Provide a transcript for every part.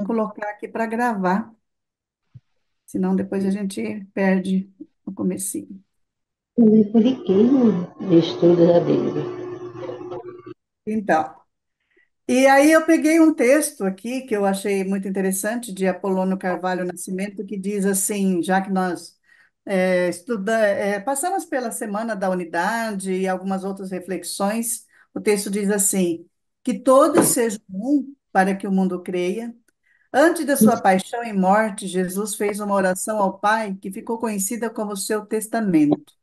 Colocar aqui para gravar, senão depois a gente perde o comecinho. Eu cliquei no estudo da Bíblia. Então, e aí eu peguei um texto aqui que eu achei muito interessante, de Apolônio Carvalho Nascimento, que diz assim, já que nós passamos pela Semana da Unidade e algumas outras reflexões, o texto diz assim, que todos sejam um para que o mundo creia. Antes da sua paixão e morte, Jesus fez uma oração ao Pai que ficou conhecida como seu testamento.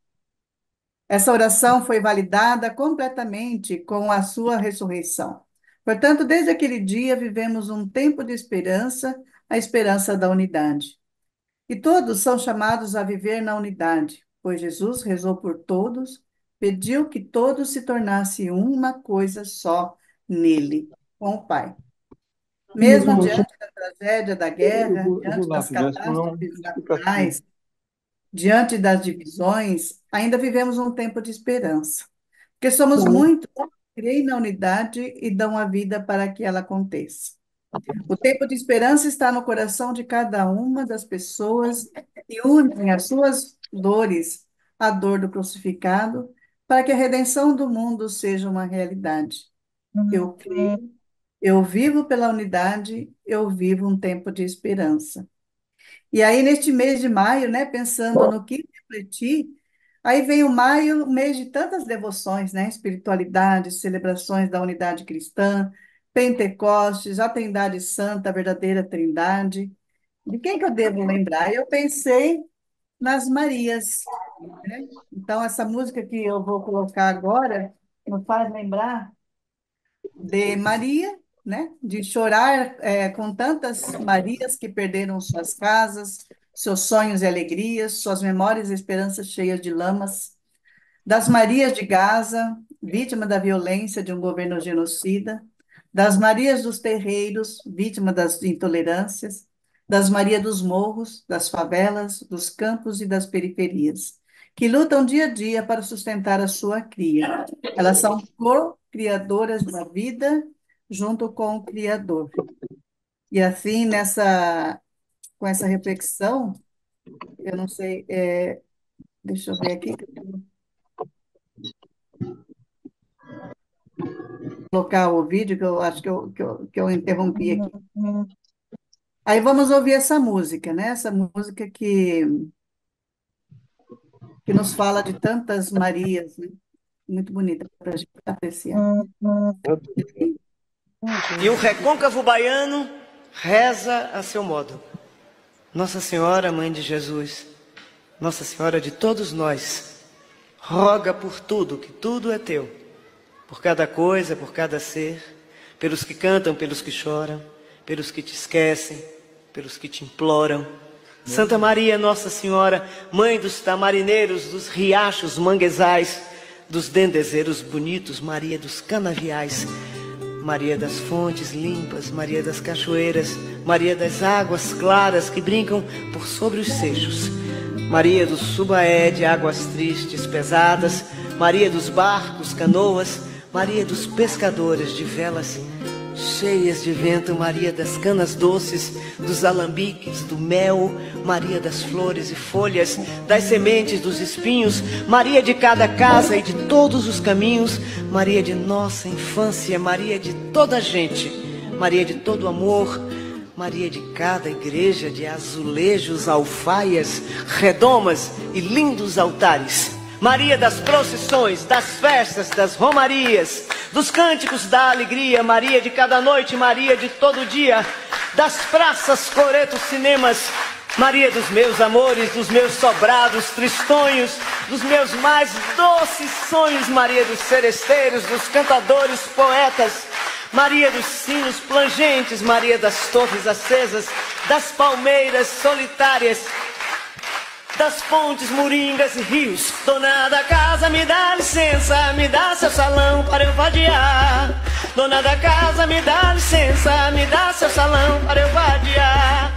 Essa oração foi validada completamente com a sua ressurreição. Portanto, desde aquele dia vivemos um tempo de esperança, a esperança da unidade. E todos são chamados a viver na unidade, pois Jesus rezou por todos, pediu que todos se tornassem uma coisa só nele, com o Pai. Mesmo Irmão, diante da tragédia da guerra, eu vou diante lá das pegar, senão catástrofes fica assim. naturais, diante das divisões, ainda vivemos um tempo de esperança. Porque somos Bom, muitos que creem na unidade e dão a vida para que ela aconteça. O tempo de esperança está no coração de cada uma das pessoas e unem as suas dores à dor do crucificado, para que a redenção do mundo seja uma realidade. Eu creio, eu vivo pela unidade, eu vivo um tempo de esperança. E aí, neste mês de maio, né, pensando no que refletir, aí vem o maio, um mês de tantas devoções, né, espiritualidade, celebrações da unidade cristã, Pentecostes, a Trindade Santa, a verdadeira Trindade. De quem que eu devo lembrar? Eu pensei nas Marias, né? Então, essa música que eu vou colocar agora me faz lembrar de Maria, né? De chorar com tantas Marias que perderam suas casas, seus sonhos e alegrias, suas memórias e esperanças cheias de lamas, das Marias de Gaza, vítima da violência de um governo genocida, das Marias dos terreiros, vítima das intolerâncias, das Maria dos morros, das favelas, dos campos e das periferias, que lutam dia a dia para sustentar a sua cria. Elas são co-criadoras da vida junto com o Criador. E assim, com essa reflexão, eu não sei, deixa eu ver aqui, colocar o vídeo, que eu acho que eu interrompi aqui. Aí vamos ouvir essa música, né? Essa música que nos fala de tantas Marias, né? Muito bonita para a gente apreciar. E o recôncavo baiano reza a seu modo. Nossa Senhora, Mãe de Jesus, Nossa Senhora de todos nós, roga por tudo, que tudo é teu, por cada coisa, por cada ser, pelos que cantam, pelos que choram, pelos que te esquecem, pelos que te imploram. Santa Maria, Nossa Senhora, Mãe dos tamarineiros, dos riachos, manguezais, dos dendezeiros bonitos, Maria dos canaviais, Maria das fontes limpas, Maria das cachoeiras, Maria das águas claras que brincam por sobre os seixos, Maria do Subaé de águas tristes, pesadas, Maria dos barcos, canoas, Maria dos pescadores de velas cheias de vento, Maria das canas doces, dos alambiques, do mel, Maria das flores e folhas, das sementes, dos espinhos, Maria de cada casa e de todos os caminhos, Maria de nossa infância, Maria de toda a gente, Maria de todo amor, Maria de cada igreja, de azulejos, alfaias, redomas e lindos altares. Maria das procissões, das festas, das romarias, dos cânticos da alegria, Maria de cada noite, Maria de todo dia, das praças, coretos, cinemas, Maria dos meus amores, dos meus sobrados, tristonhos, dos meus mais doces sonhos, Maria dos seresteiros, dos cantadores, poetas, Maria dos sinos plangentes, Maria das torres acesas, das palmeiras solitárias, das fontes, moringas e rios. Dona da casa, me dá licença, me dá seu salão para eu vadiar. Dona da casa, me dá licença, me dá seu salão para eu vadiar.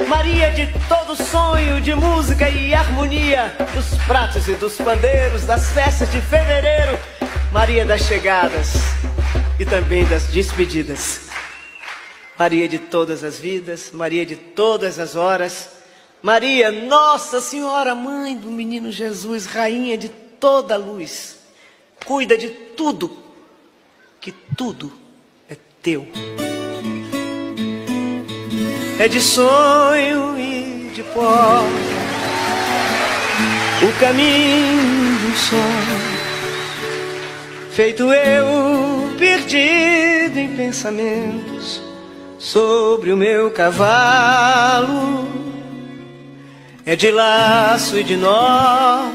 Maria de todo sonho, de música e harmonia, dos pratos e dos pandeiros, das festas de fevereiro, Maria das chegadas e também das despedidas. Maria de todas as vidas, Maria de todas as horas, Maria, Nossa Senhora, mãe do menino Jesus, rainha de toda a luz, cuida de tudo, que tudo é teu. É de sonho e de pó o caminho do sol, feito eu perdido em pensamentos sobre o meu cavalo. É de laço e de nó,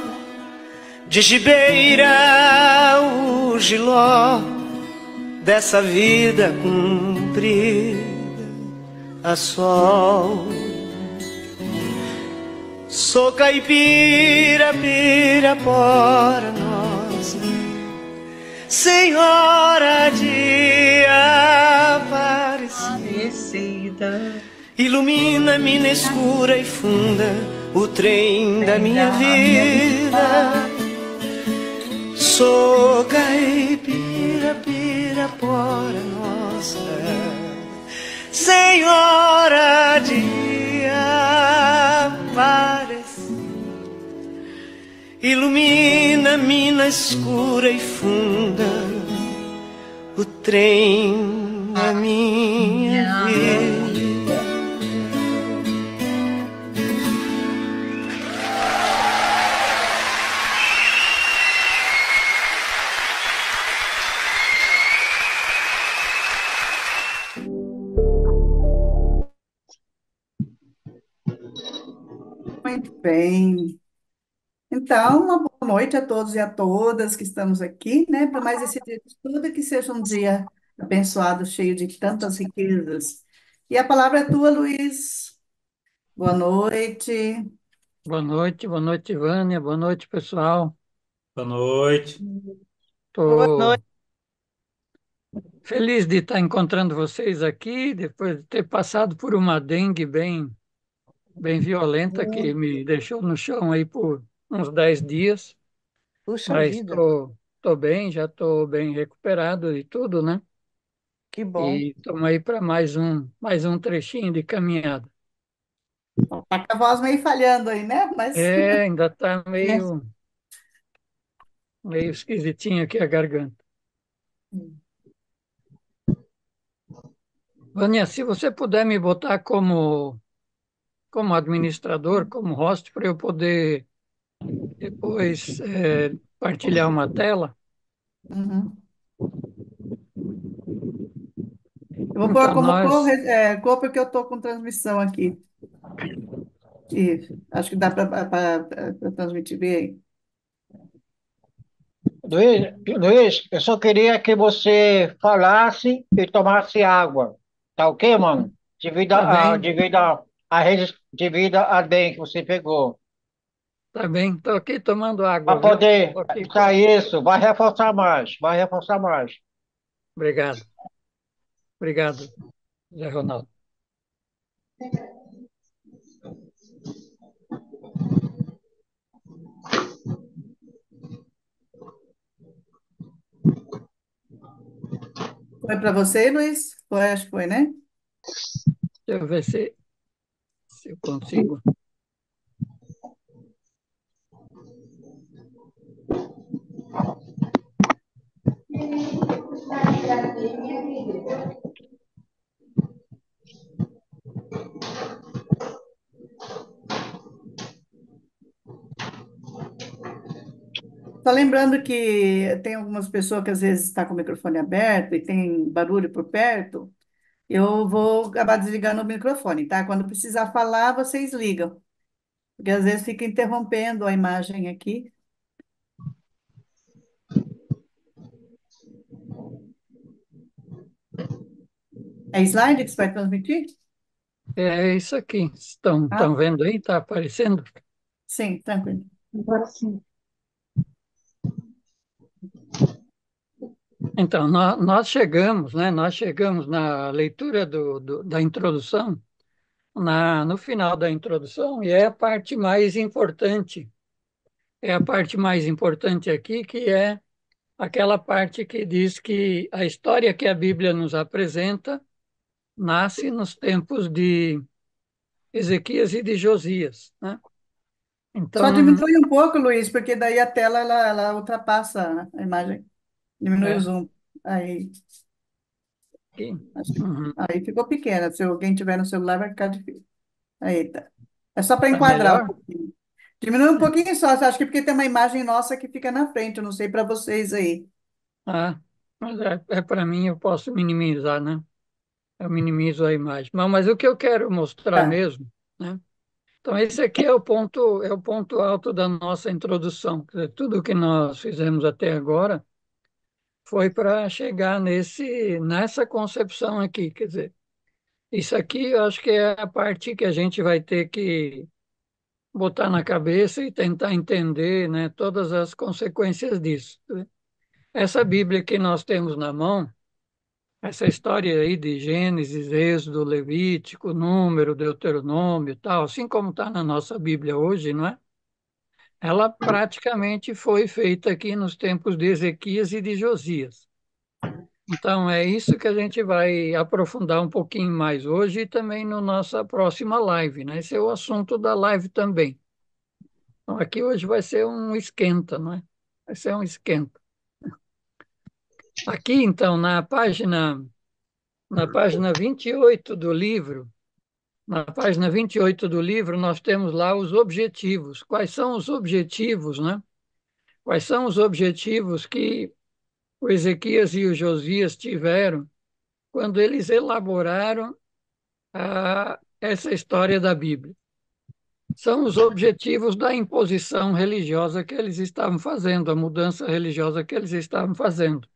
de gibeira o giló dessa vida cumprida a sol. Sou caipira, pirapora nossa, Senhora de Aparecida, ilumina-me na escura e funda o trem da minha vida. Sou caipira, pirapora nossa, Senhora de Aparecida, ilumina-me na escura e funda o trem da minha vida. Muito bem. Então, uma boa noite a todos e a todas que estamos aqui, né, para mais esse dia de estudo, e que seja um dia abençoado, cheio de tantas riquezas. E a palavra é tua, Luiz. Boa noite. Boa noite, Vânia. Boa noite, pessoal. Boa noite. Boa noite. Estou feliz de estar encontrando vocês aqui, depois de ter passado por uma dengue bem violenta que me deixou no chão aí por uns 10 dias, Puxa mas vida, estou bem, já estou bem recuperado e tudo, né? que bom. E estamos aí para mais um trechinho de caminhada. Tá com a voz meio falhando aí, né? Mas Ainda está meio esquisitinho aqui a garganta. Vânia, se você puder me botar como administrador, como host, para eu poder depois partilhar uma tela. uhum. Eu vou pôr Então, como nós, cor porque eu estou com transmissão aqui. E acho que dá para transmitir bem. Luiz, eu só queria que você falasse e tomasse água. Tá ok, mano? tá bem, Devido a bem que você pegou. tá bem. Estou aqui tomando Para água, viu? poder Tô aqui sair isso, vai reforçar mais, vai reforçar mais. Obrigado, obrigado, Zé Ronaldo. Foi para você, Luiz? Foi, acho que foi, né? Deixa eu ver se eu consigo. Só lembrando que tem algumas pessoas que às vezes estão com o microfone aberto e tem barulho por perto. Eu vou acabar desligando o microfone, tá? Quando precisar falar, vocês ligam, porque às vezes fica interrompendo a imagem aqui. É slide que você vai transmitir? É isso aqui. Estão Ah, vendo aí? Está aparecendo? sim, tranquilo. Agora sim. Então, nós chegamos, né? Nós chegamos na leitura da introdução, no final da introdução, e é a parte mais importante. É a parte mais importante aqui, que é aquela parte que diz que a história que a Bíblia nos apresenta nasce nos tempos de Ezequias e de Josias, né? Só Então, diminui um pouco, Luiz, porque daí a tela ela ultrapassa a imagem. Diminui o é, zoom. Aí, aqui, acho que- uhum, aí ficou pequena. Se alguém tiver no celular, vai ficar difícil. Aí tá. É só para tá enquadrar um melhor? pouquinho. Diminui um pouquinho só, acho que porque tem uma imagem nossa que fica na frente, eu não sei para vocês aí. Ah, mas é para mim, eu posso minimizar, né? Eu minimizo a imagem. Mas o que eu quero mostrar Tá. mesmo, né? Então, esse aqui é o ponto alto da nossa introdução. Quer dizer, tudo o que nós fizemos até agora foi para chegar nessa concepção aqui. Quer dizer, isso aqui eu acho que é a parte que a gente vai ter que botar na cabeça e tentar entender, né, todas as consequências disso. Essa Bíblia que nós temos na mão, essa história aí de Gênesis, Êxodo, Levítico, Número, Deuteronômio, e tal, assim como está na nossa Bíblia hoje, não é? Ela praticamente foi feita aqui nos tempos de Ezequias e de Josias. Então, é isso que a gente vai aprofundar um pouquinho mais hoje e também na nossa próxima live, né? Esse é o assunto da live também. Então, aqui hoje vai ser um esquenta, não é? Vai ser um esquenta. Aqui, então, na página 28 do livro, na página 28 do livro, nós temos lá os objetivos. Quais são os objetivos, né? Quais são os objetivos que o Ezequias e o Josias tiveram quando eles elaboraram essa história da Bíblia? São os objetivos da imposição religiosa que eles estavam fazendo, a mudança religiosa que eles estavam fazendo.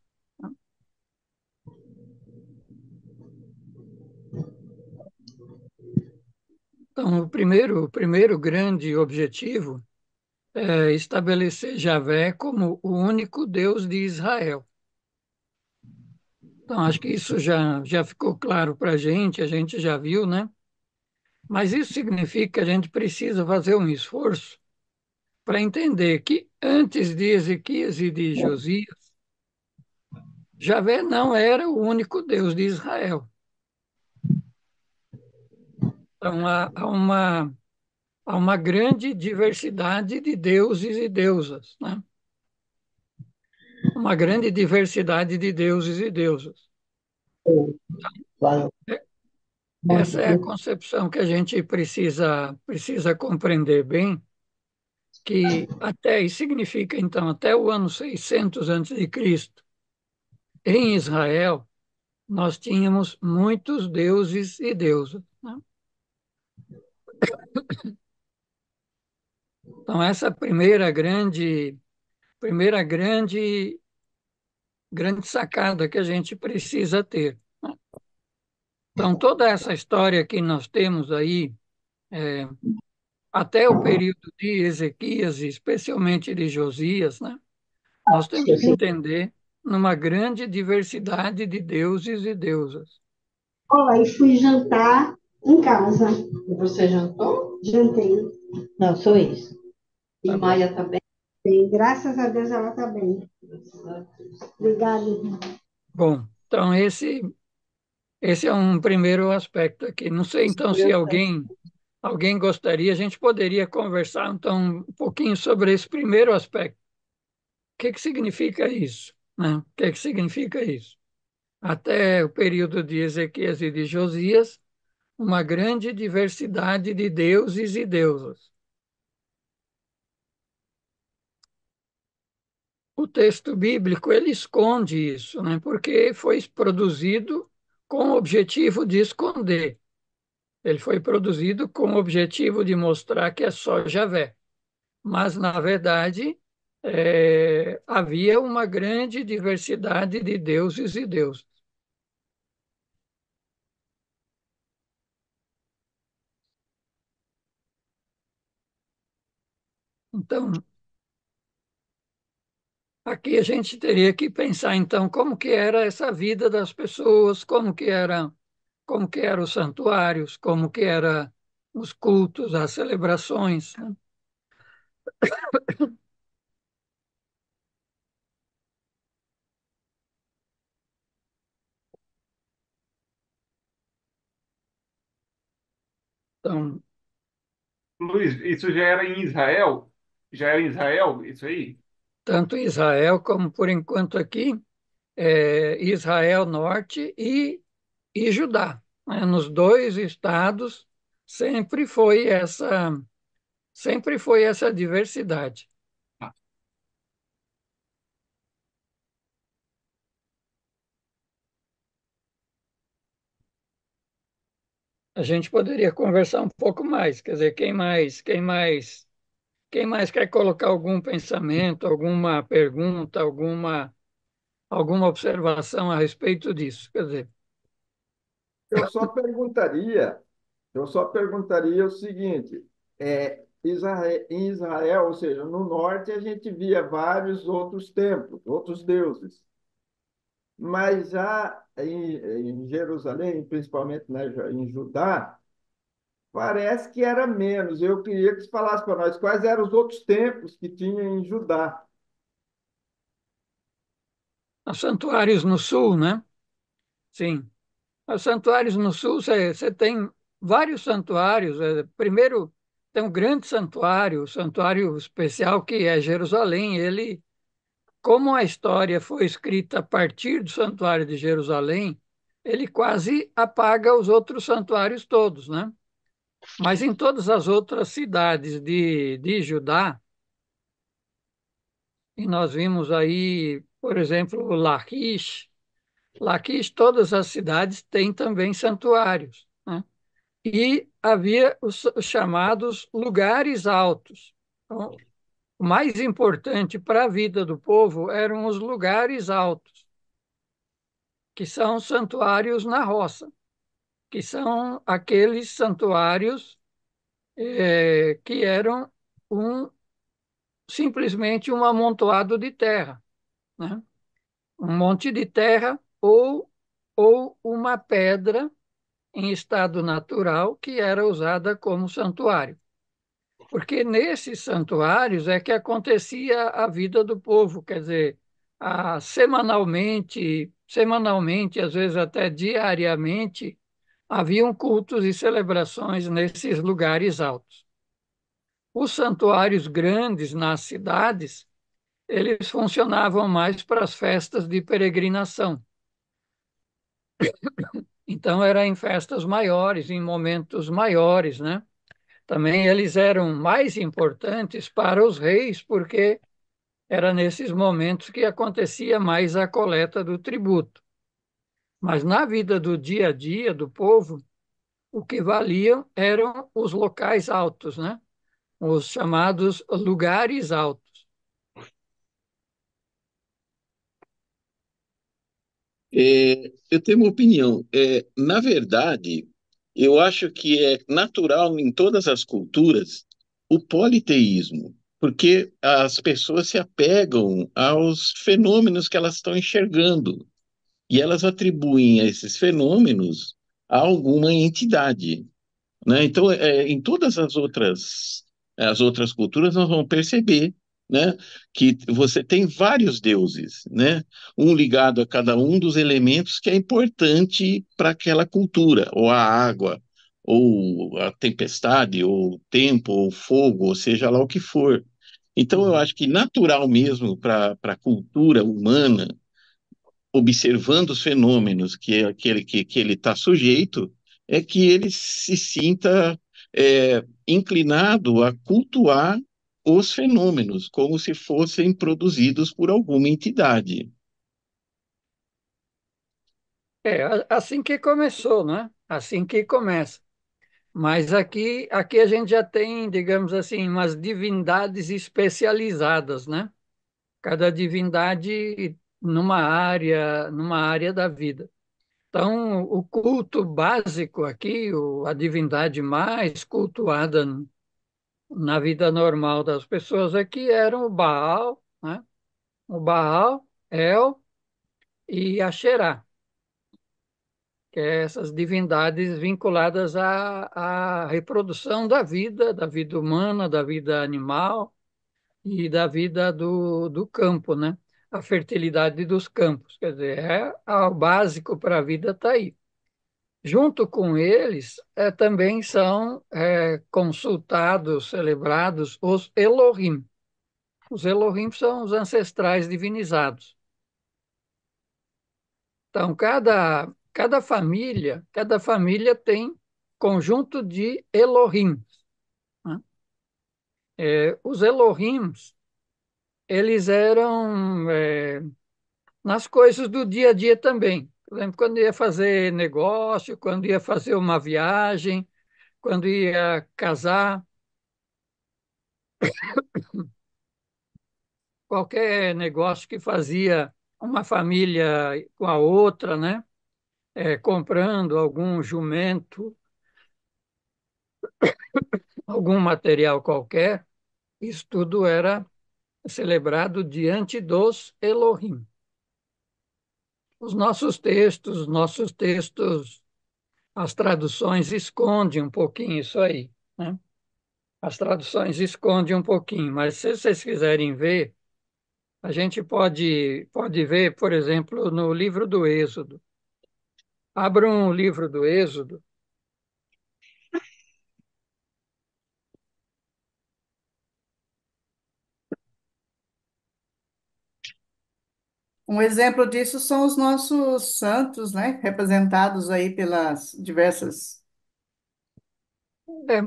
Então, o primeiro grande objetivo é estabelecer Javé como o único Deus de Israel. Então, acho que isso já ficou claro para a gente já viu, né? Mas isso significa que a gente precisa fazer um esforço para entender que antes de Ezequias e de Josias, Javé não era o único Deus de Israel. Então, há uma grande diversidade de deuses e deusas, né? Uma grande diversidade de deuses e deusas. Fala É, um monte Essa é a de concepção que a gente precisa compreender bem, que até, e significa, então, até o ano 600 antes de Cristo, em Israel, nós tínhamos muitos deuses e deusas, né? Então, essa primeira grande sacada que a gente precisa ter, né? Então, toda essa história que nós temos aí, é, até o período de Ezequias, e especialmente de Josias, né? Nós temos que coisas. entender numa grande diversidade de deuses e deusas. Ó, e fui jantar em casa. E você jantou? Jantei. Não, sou isso. E Tá bom. Maia também. Bem, graças a Deus ela está bem. Obrigada, irmã. Bom, então esse é um primeiro aspecto aqui. Não sei, então, se alguém gostaria, a gente poderia conversar, então, um pouquinho sobre esse primeiro aspecto. O que que significa isso, né? O que que significa isso? Até o período de Ezequias e de Josias, uma grande diversidade de deuses e deusas. O texto bíblico ele esconde isso, né? Porque foi produzido com o objetivo de esconder. Ele foi produzido com o objetivo de mostrar que é só Javé. Mas, na verdade, havia uma grande diversidade de deuses e deusas. Então, aqui a gente teria que pensar, então, como que era essa vida das pessoas, como que eram os santuários, como que eram os cultos, as celebrações, né? Então, Luiz, isso já era em Israel? Já era em Israel, isso aí? tanto Israel como, por enquanto, aqui, Israel Norte e Judá, né? Nos dois estados sempre foi essa, sempre foi essa diversidade. A gente poderia conversar um pouco mais, quer dizer, quem mais quer colocar algum pensamento, alguma pergunta, alguma observação a respeito disso? Quer dizer, Eu só perguntaria, eu só perguntaria o seguinte: em Israel, ou seja, no norte, a gente via vários outros templos, outros deuses, mas já em Jerusalém, principalmente, né, em Judá, parece que era menos. Eu queria que você falasse para nós quais eram os outros templos que tinha em Judá. os santuários no sul, né? Sim. Os santuários no sul, você tem vários santuários. Primeiro, tem um grande santuário, o santuário especial que é Jerusalém. Ele, como a história foi escrita a partir do santuário de Jerusalém, ele quase apaga os outros santuários todos, né? Mas em todas as outras cidades de Judá, e nós vimos aí, por exemplo, Laquish, todas as cidades têm também santuários, né? E havia os chamados lugares altos. Então, o mais importante para a vida do povo eram os lugares altos, que são santuários na roça, que são aqueles santuários que eram um, simplesmente um amontoado de terra, né? Um monte de terra ou uma pedra em estado natural que era usada como santuário. Porque nesses santuários é que acontecia a vida do povo, quer dizer, semanalmente, às vezes até diariamente, haviam cultos e celebrações nesses lugares altos. Os santuários grandes nas cidades, eles funcionavam mais para as festas de peregrinação. Então, era em festas maiores, em momentos maiores, né? Também eles eram mais importantes para os reis, porque era nesses momentos que acontecia mais a coleta do tributo. Mas na vida do dia a dia do povo, o que valiam eram os locais altos, né? Os chamados lugares altos. Eu tenho uma opinião. Na verdade, eu acho que é natural em todas as culturas o politeísmo, porque as pessoas se apegam aos fenômenos que elas estão enxergando e elas atribuem a esses fenômenos a alguma entidade, né? Então, em todas as outras culturas, nós vamos perceber, né, que você tem vários deuses, né, um ligado a cada um dos elementos que é importante para aquela cultura, ou a água, ou a tempestade, ou o tempo, ou o fogo, ou seja lá o que for. Então, eu acho que natural mesmo para a cultura humana, observando os fenômenos que ele está sujeito, é que ele se sinta inclinado a cultuar os fenômenos, como se fossem produzidos por alguma entidade. Assim que começou, né? Assim que começa. Mas aqui a gente já tem, digamos assim, umas divindades especializadas, né? Cada divindade numa área da vida. Então, o culto básico aqui, a divindade mais cultuada na vida normal das pessoas aqui eram o Baal, né? O Baal, El e Asherá, que é essas divindades vinculadas à reprodução da vida humana, da vida animal e da vida do campo, né? A fertilidade dos campos. Quer dizer, o básico para a vida está aí. junto com eles, também são consultados, celebrados os Elohim. Os Elohim são os ancestrais divinizados. Então, cada família tem conjunto de Elohim, né? Os Elohim, eles eram nas coisas do dia a dia também. Por exemplo, quando ia fazer negócio, quando ia fazer uma viagem, quando ia casar, qualquer negócio que fazia uma família com a outra, né? Comprando algum jumento, algum material qualquer, isso tudo era celebrado diante dos Elohim. Os nossos textos, as traduções escondem um pouquinho isso aí, né? As traduções escondem um pouquinho, mas se vocês quiserem ver, a gente pode ver, por exemplo, no livro do Êxodo. Abram o livro do Êxodo. Um exemplo disso são os nossos santos, né? Representados aí pelas diversas.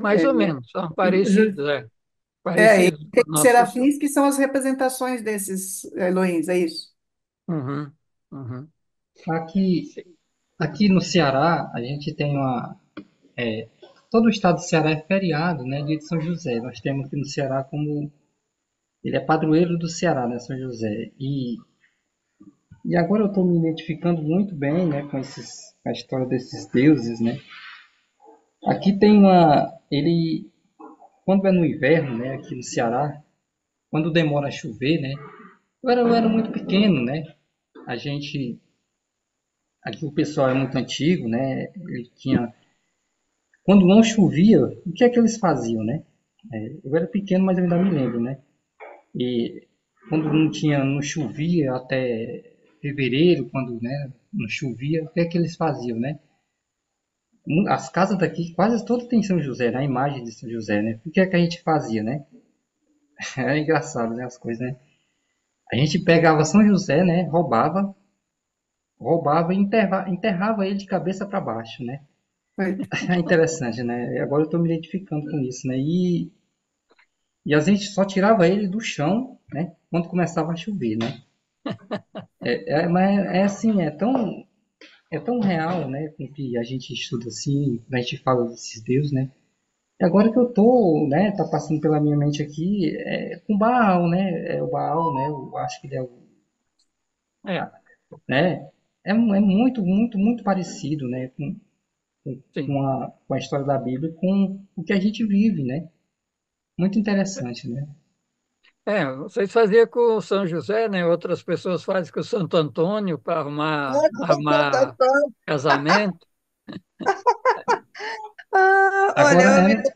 Mais É, ou menos, são ju- parecidos, e parecidos com tem os nossos. serafins que são as representações desses Elohims, é isso? Uhum, uhum. Aqui, aqui no Ceará, a gente tem é, todo o estado do Ceará é feriado, né? Dia de São José. Nós temos aqui no Ceará como ele é padroeiro do Ceará, né? São José. E agora eu estou me identificando muito bem, né? Com a história desses deuses, né? Aqui tem quando é no inverno, né? Aqui no Ceará, quando demora a chover, né? Eu era muito pequeno, né? A gente, aqui o pessoal é muito antigo, né? Ele tinha, quando não chovia, o que é que eles faziam, né? Eu era pequeno, mas eu ainda me lembro, né? E quando não chovia até fevereiro, quando, né, não chovia, o que é que eles faziam, né? As casas daqui quase todas têm São José, na imagem de São José, né? O que é que a gente fazia, né? Era engraçado, né, as coisas, né? A gente pegava São José, né? Roubava e enterrava ele de cabeça para baixo, né? Foi. É interessante, né? Agora eu estou me identificando com isso, né? E a gente só tirava ele do chão, né? Quando começava a chover, né? Mas é assim, é tão real, né? Com que a gente estuda assim, a gente fala desses deuses, né? E agora que eu tô, né? Tá passando pela minha mente aqui, com Baal, né? É o Baal, né? Eu acho que ele é o, É, né? É muito, muito, muito parecido, né? sim. Com a história da Bíblia, com o que a gente vive, né? Muito interessante, né? Vocês faziam com o São José, né? Outras pessoas fazem com o Santo Antônio para Santo arrumar Antônio. casamento. Olha, Agora, eu me lembro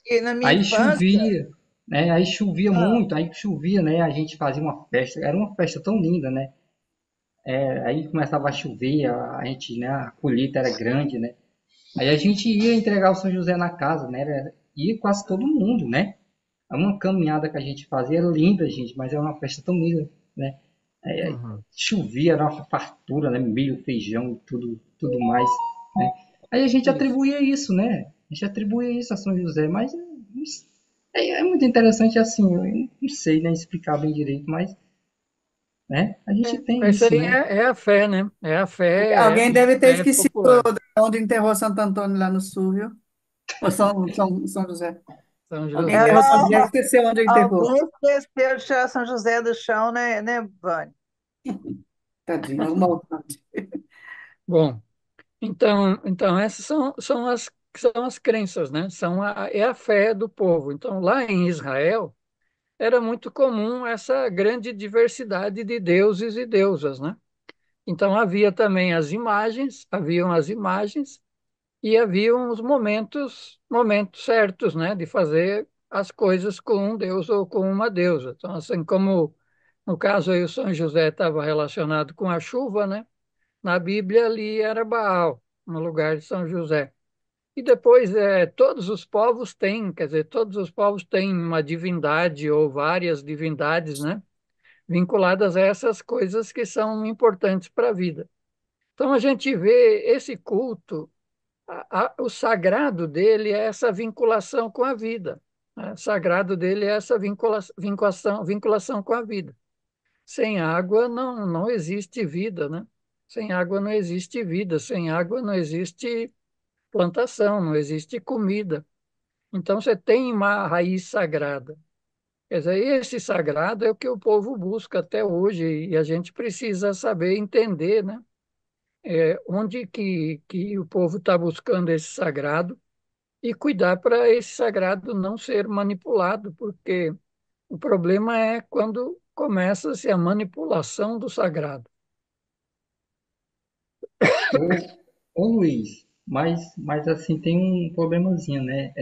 que na minha aí infância. chovia, né? Aí chovia Ah, muito, aí chovia, né? A gente fazia uma festa, era uma festa tão linda, né? Aí começava a chover, a gente, né? A colheita era grande, né? Aí a gente ia entregar o São José na casa, né? Ia quase todo mundo, né? É uma caminhada que a gente fazia, era linda, gente, mas era uma festa tão linda, né? Uhum. Chovia, era uma fartura, né? Milho, feijão, tudo mais, né? Aí a gente Isso. atribuía isso, né? A gente atribuía isso a São José, mas é muito interessante assim, eu não sei, né, explicar bem direito, mas, né? A gente tem Isso isso, aí né? é a fé, né? Alguém É a deve ter fé esquecido popular. onde enterrou Santo Antônio lá no sul, viu? Ou São José. São Alguém José. enterrou São José e ah, esqueceu onde enterrou. alguém esqueceu de tirar São José do chão, né, Vânia? Tadinho, uma maldade. Bom, então essas são as crenças, né? É a fé do povo. Então, lá em Israel, era muito comum essa grande diversidade de deuses e deusas, né? Então, haviam as imagens e haviam os momentos certos, né? De fazer as coisas com um deus ou com uma deusa. Então, assim como no caso aí o São José estava relacionado com a chuva, né? Na Bíblia ali era Baal, no lugar de São José. E depois, todos os povos têm, quer dizer, todos os povos têm uma divindade ou várias divindades, né, vinculadas a essas coisas que são importantes para a vida. Então, a gente vê esse culto, o sagrado dele é essa vinculação com a vida, né? O sagrado dele é essa vinculação com a vida. Sem água não existe vida, né? Sem água não existe vida, sem água não existe plantação, não existe comida. Então você tem uma raiz sagrada. Quer dizer, esse sagrado é o que o povo busca até hoje e a gente precisa saber entender, né? Onde que o povo está buscando esse sagrado e cuidar para esse sagrado não ser manipulado, porque o problema é quando começa-se a manipulação do sagrado. Ô, ô Luiz, mas assim tem um problemazinho, né?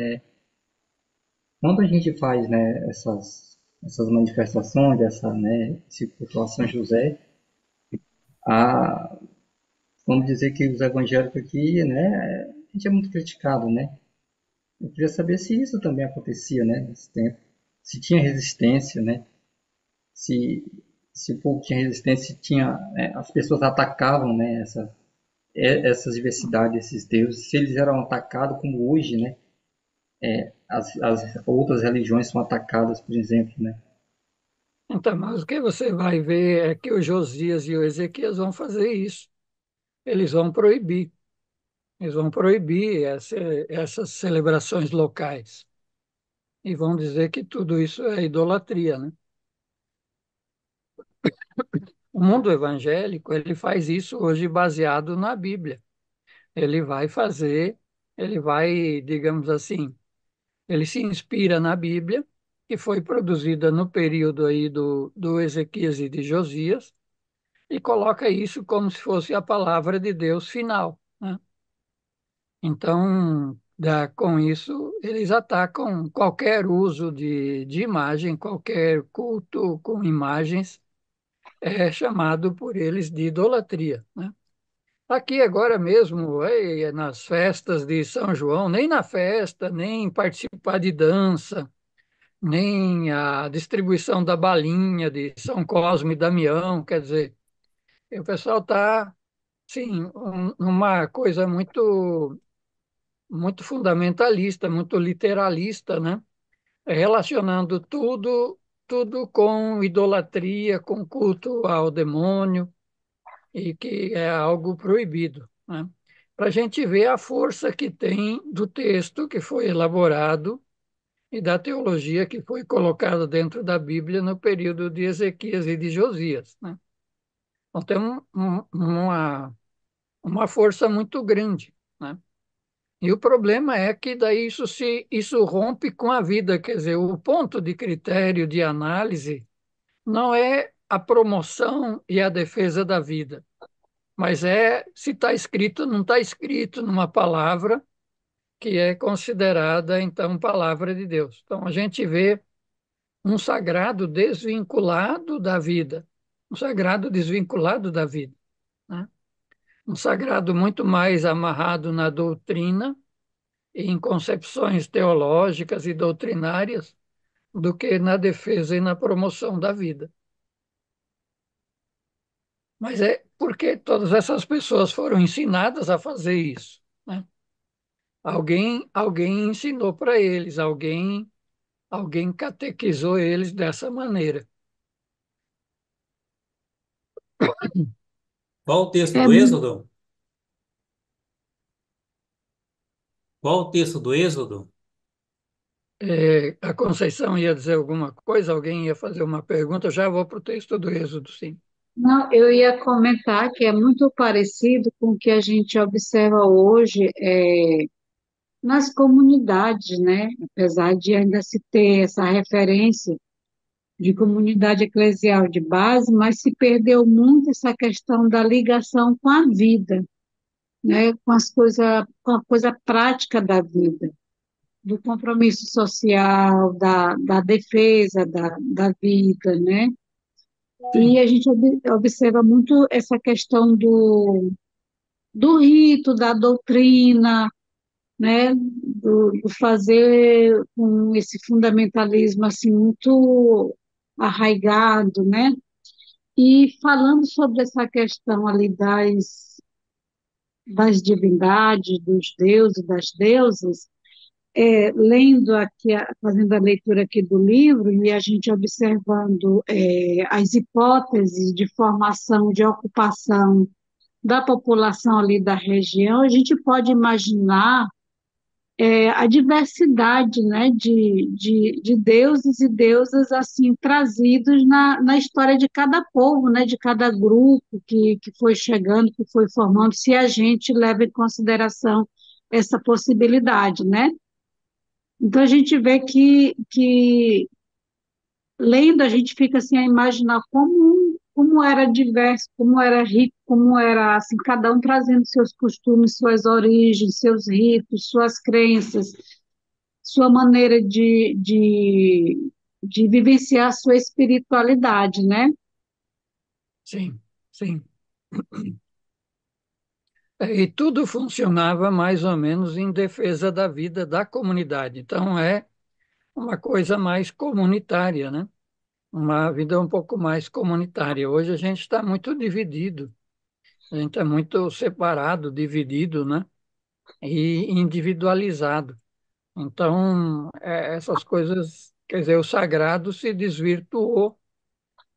Quando a gente faz, né, essas manifestações, esse culto a São José, a, vamos dizer que os evangélicos aqui, né, a gente é muito criticado, né? Eu queria saber se isso também acontecia, né, nesse tempo. Se tinha resistência, né? Se, se o povo tinha resistência, se tinha, as pessoas atacavam, né, essas diversidades, esses deuses, se eles eram atacados como hoje, né? As outras religiões são atacadas, por exemplo, né? Então, mas o que você vai ver é que o Josias e o Ezequias vão fazer isso. Eles vão proibir. Eles vão proibir essas celebrações locais. E vão dizer que tudo isso é idolatria, né? O mundo evangélico, ele faz isso hoje baseado na Bíblia. Ele vai fazer, ele vai, digamos assim, ele se inspira na Bíblia, que foi produzida no período aí do Ezequias e de Josias, e coloca isso como se fosse a palavra de Deus final, né? Então, com isso, eles atacam qualquer uso de imagem, qualquer culto com imagens, é chamado por eles de idolatria, né? Aqui agora mesmo, nas festas de São João, nem na festa, nem participar de dança, nem a distribuição da balinha de São Cosme e Damião, quer dizer, o pessoal está, sim, uma coisa muito fundamentalista, muito literalista, né? Relacionando tudo com idolatria, com culto ao demônio, e que é algo proibido, né? Para a gente ver a força que tem do texto que foi elaborado e da teologia que foi colocada dentro da Bíblia no período de Ezequias e de Josias, né? Então tem uma força muito grande, né? E o problema é que daí isso rompe com a vida, quer dizer, o ponto de critério de análise não é a promoção e a defesa da vida, mas é se está escrito ou não está escrito numa palavra que é considerada, então, palavra de Deus. Então, a gente vê um sagrado desvinculado da vida, um sagrado desvinculado da vida, né? Um sagrado muito mais amarrado na doutrina e em concepções teológicas e doutrinárias do que na defesa e na promoção da vida. Mas é porque todas essas pessoas foram ensinadas a fazer isso, né? Alguém ensinou para eles, alguém catequizou eles dessa maneira. Qual o texto É, do Êxodo? Qual o texto do Êxodo? A Conceição ia dizer alguma coisa, alguém ia fazer uma pergunta, já vou para o texto do Êxodo, sim. não, eu ia comentar que é muito parecido com o que a gente observa hoje nas comunidades, né? Apesar de ainda se ter essa referência de comunidade eclesial de base, mas se perdeu muito essa questão da ligação com a vida, né? Com a coisa prática da vida, do compromisso social, da defesa da vida, né? E a gente observa muito essa questão do rito, da doutrina, né, do fazer com esse fundamentalismo assim muito arraigado, né? E falando sobre essa questão ali das divindades, dos deuses, das deusas, lendo aqui, fazendo a leitura aqui do livro, e a gente observando as hipóteses de formação, de ocupação da população ali da região, a gente pode imaginar a diversidade, né, de deuses e deusas assim trazidos na história de cada povo, né, de cada grupo que foi chegando, que foi formando, se a gente leva em consideração essa possibilidade, né? Então a gente vê que lendo a gente fica assim a imaginar como era diverso, como era rico, como era assim cada um trazendo seus costumes, suas origens, seus ritos, suas crenças, sua maneira de vivenciar a sua espiritualidade, né? Sim, sim. E tudo funcionava mais ou menos em defesa da vida da comunidade. Então, é uma coisa mais comunitária, né? Uma vida um pouco mais comunitária. Hoje a gente está muito dividido, a gente está muito separado, dividido, né? E individualizado. Então, essas coisas, quer dizer, o sagrado se desvirtuou,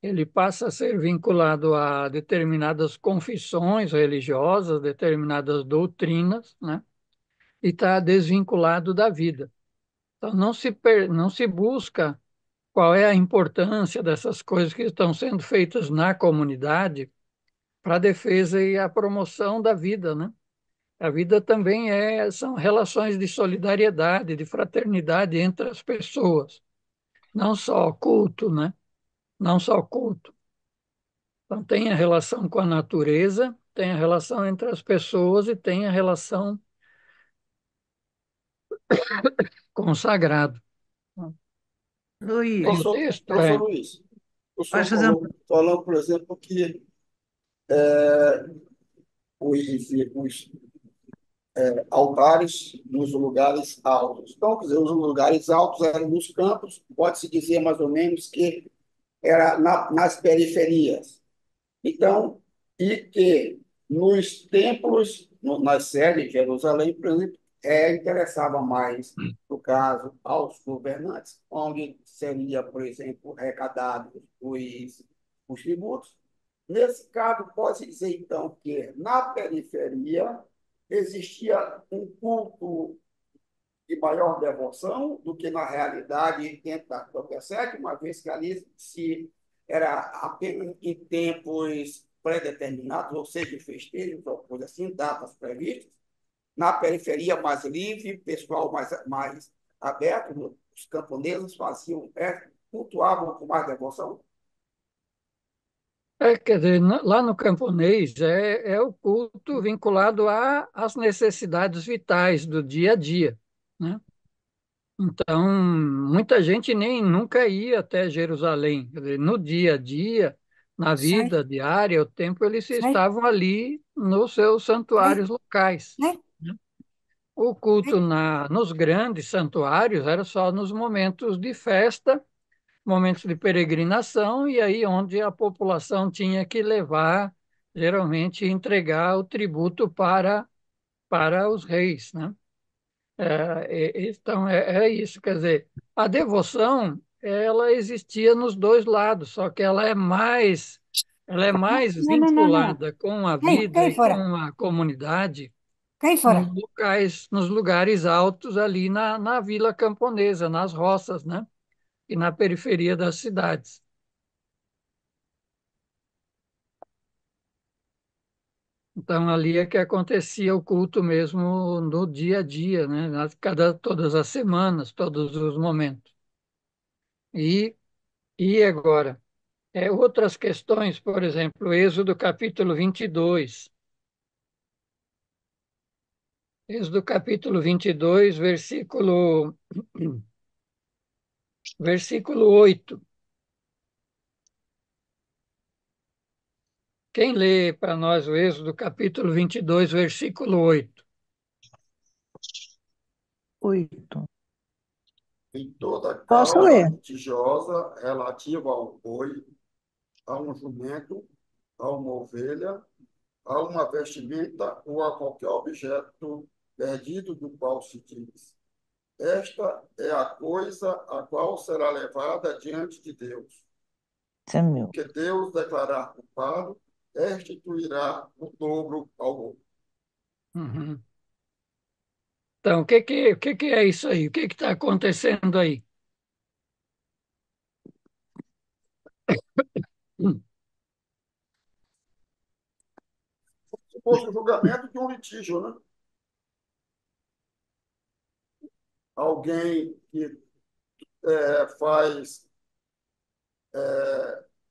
ele passa a ser vinculado a determinadas confissões religiosas, determinadas doutrinas, né? E está desvinculado da vida. Então, não se busca qual é a importância dessas coisas que estão sendo feitas na comunidade para a defesa e a promoção da vida, né? A vida também são relações de solidariedade, de fraternidade entre as pessoas, não só culto, né? Não só culto. Então, tem a relação com a natureza, tem a relação entre as pessoas e tem a relação com o sagrado. E o Luiz, texto Professor Luiz, o senhor pode fazer uma... falou, por exemplo, que os altares nos lugares altos. Então, quer dizer, os lugares altos eram nos campos, pode-se dizer mais ou menos que era nas periferias. Então, e que nos templos, nas sedes de Jerusalém, por exemplo, interessava mais, no caso, aos governantes, onde seria, por exemplo, arrecadados os tributos. Nesse caso, pode dizer, então, que na periferia existia um culto de maior devoção do que na realidade dentro da própria sede, uma vez que ali se era apenas em tempos pré-determinados, ou seja, festejos, ou coisa assim, datas previstas. Na periferia, mais livre, pessoal mais aberto, os camponeses faziam, cultuavam com mais devoção. Quer dizer, lá no camponês é o culto vinculado às necessidades vitais do dia a dia, né? Então, muita gente nem nunca ia até Jerusalém. Quer dizer, no dia a dia, na Sai, vida diária, o tempo, eles sai, estavam ali nos seus sai, santuários locais, sai, né? O culto sai. nos grandes santuários era só nos momentos de festa, momentos de peregrinação, e aí onde a população tinha que levar, geralmente entregar o tributo para os reis, né? Então, é isso, quer dizer, a devoção, ela existia nos dois lados, só que ela é mais Não, não, não, não. vinculada com a Cai, vida cai e com fora. a comunidade Cai fora. nos lugares altos ali na vila camponesa, nas roças, né? E na periferia das cidades. Então, ali é que acontecia o culto mesmo no dia a dia, né? Todas as semanas, todos os momentos. E, e agora? Outras questões, por exemplo, Êxodo capítulo 22. Êxodo capítulo 22, versículo 8. Quem lê para nós o Êxodo, capítulo 22, versículo 8? 8. Em toda Posso causa ler? litigiosa relativa ao boi, a um jumento, a uma ovelha, a uma vestimenta ou a qualquer objeto perdido do qual se diz: esta é a coisa a qual será levada diante de Deus. Isso é meu. Que Deus declarar culpado, restituirá o dobro ao outro. Uhum. Então, o que que é isso aí? O que está acontecendo aí? Hum. Se fosse o julgamento de um litígio, né? Alguém que faz,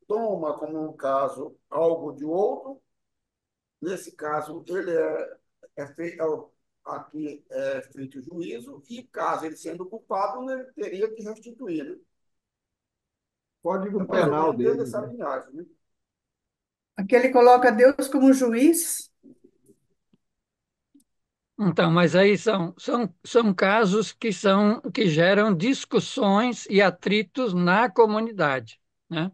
toma como um caso algo de outro, nesse caso ele é feito, aqui é feito o juízo, e caso ele sendo culpado, ele teria que restituir, né? É Código mais ou penal menos dentro deles, dessa né? linhagem, né? Aqui ele coloca Deus como juiz. Então, mas aí são casos que geram discussões e atritos na comunidade, né?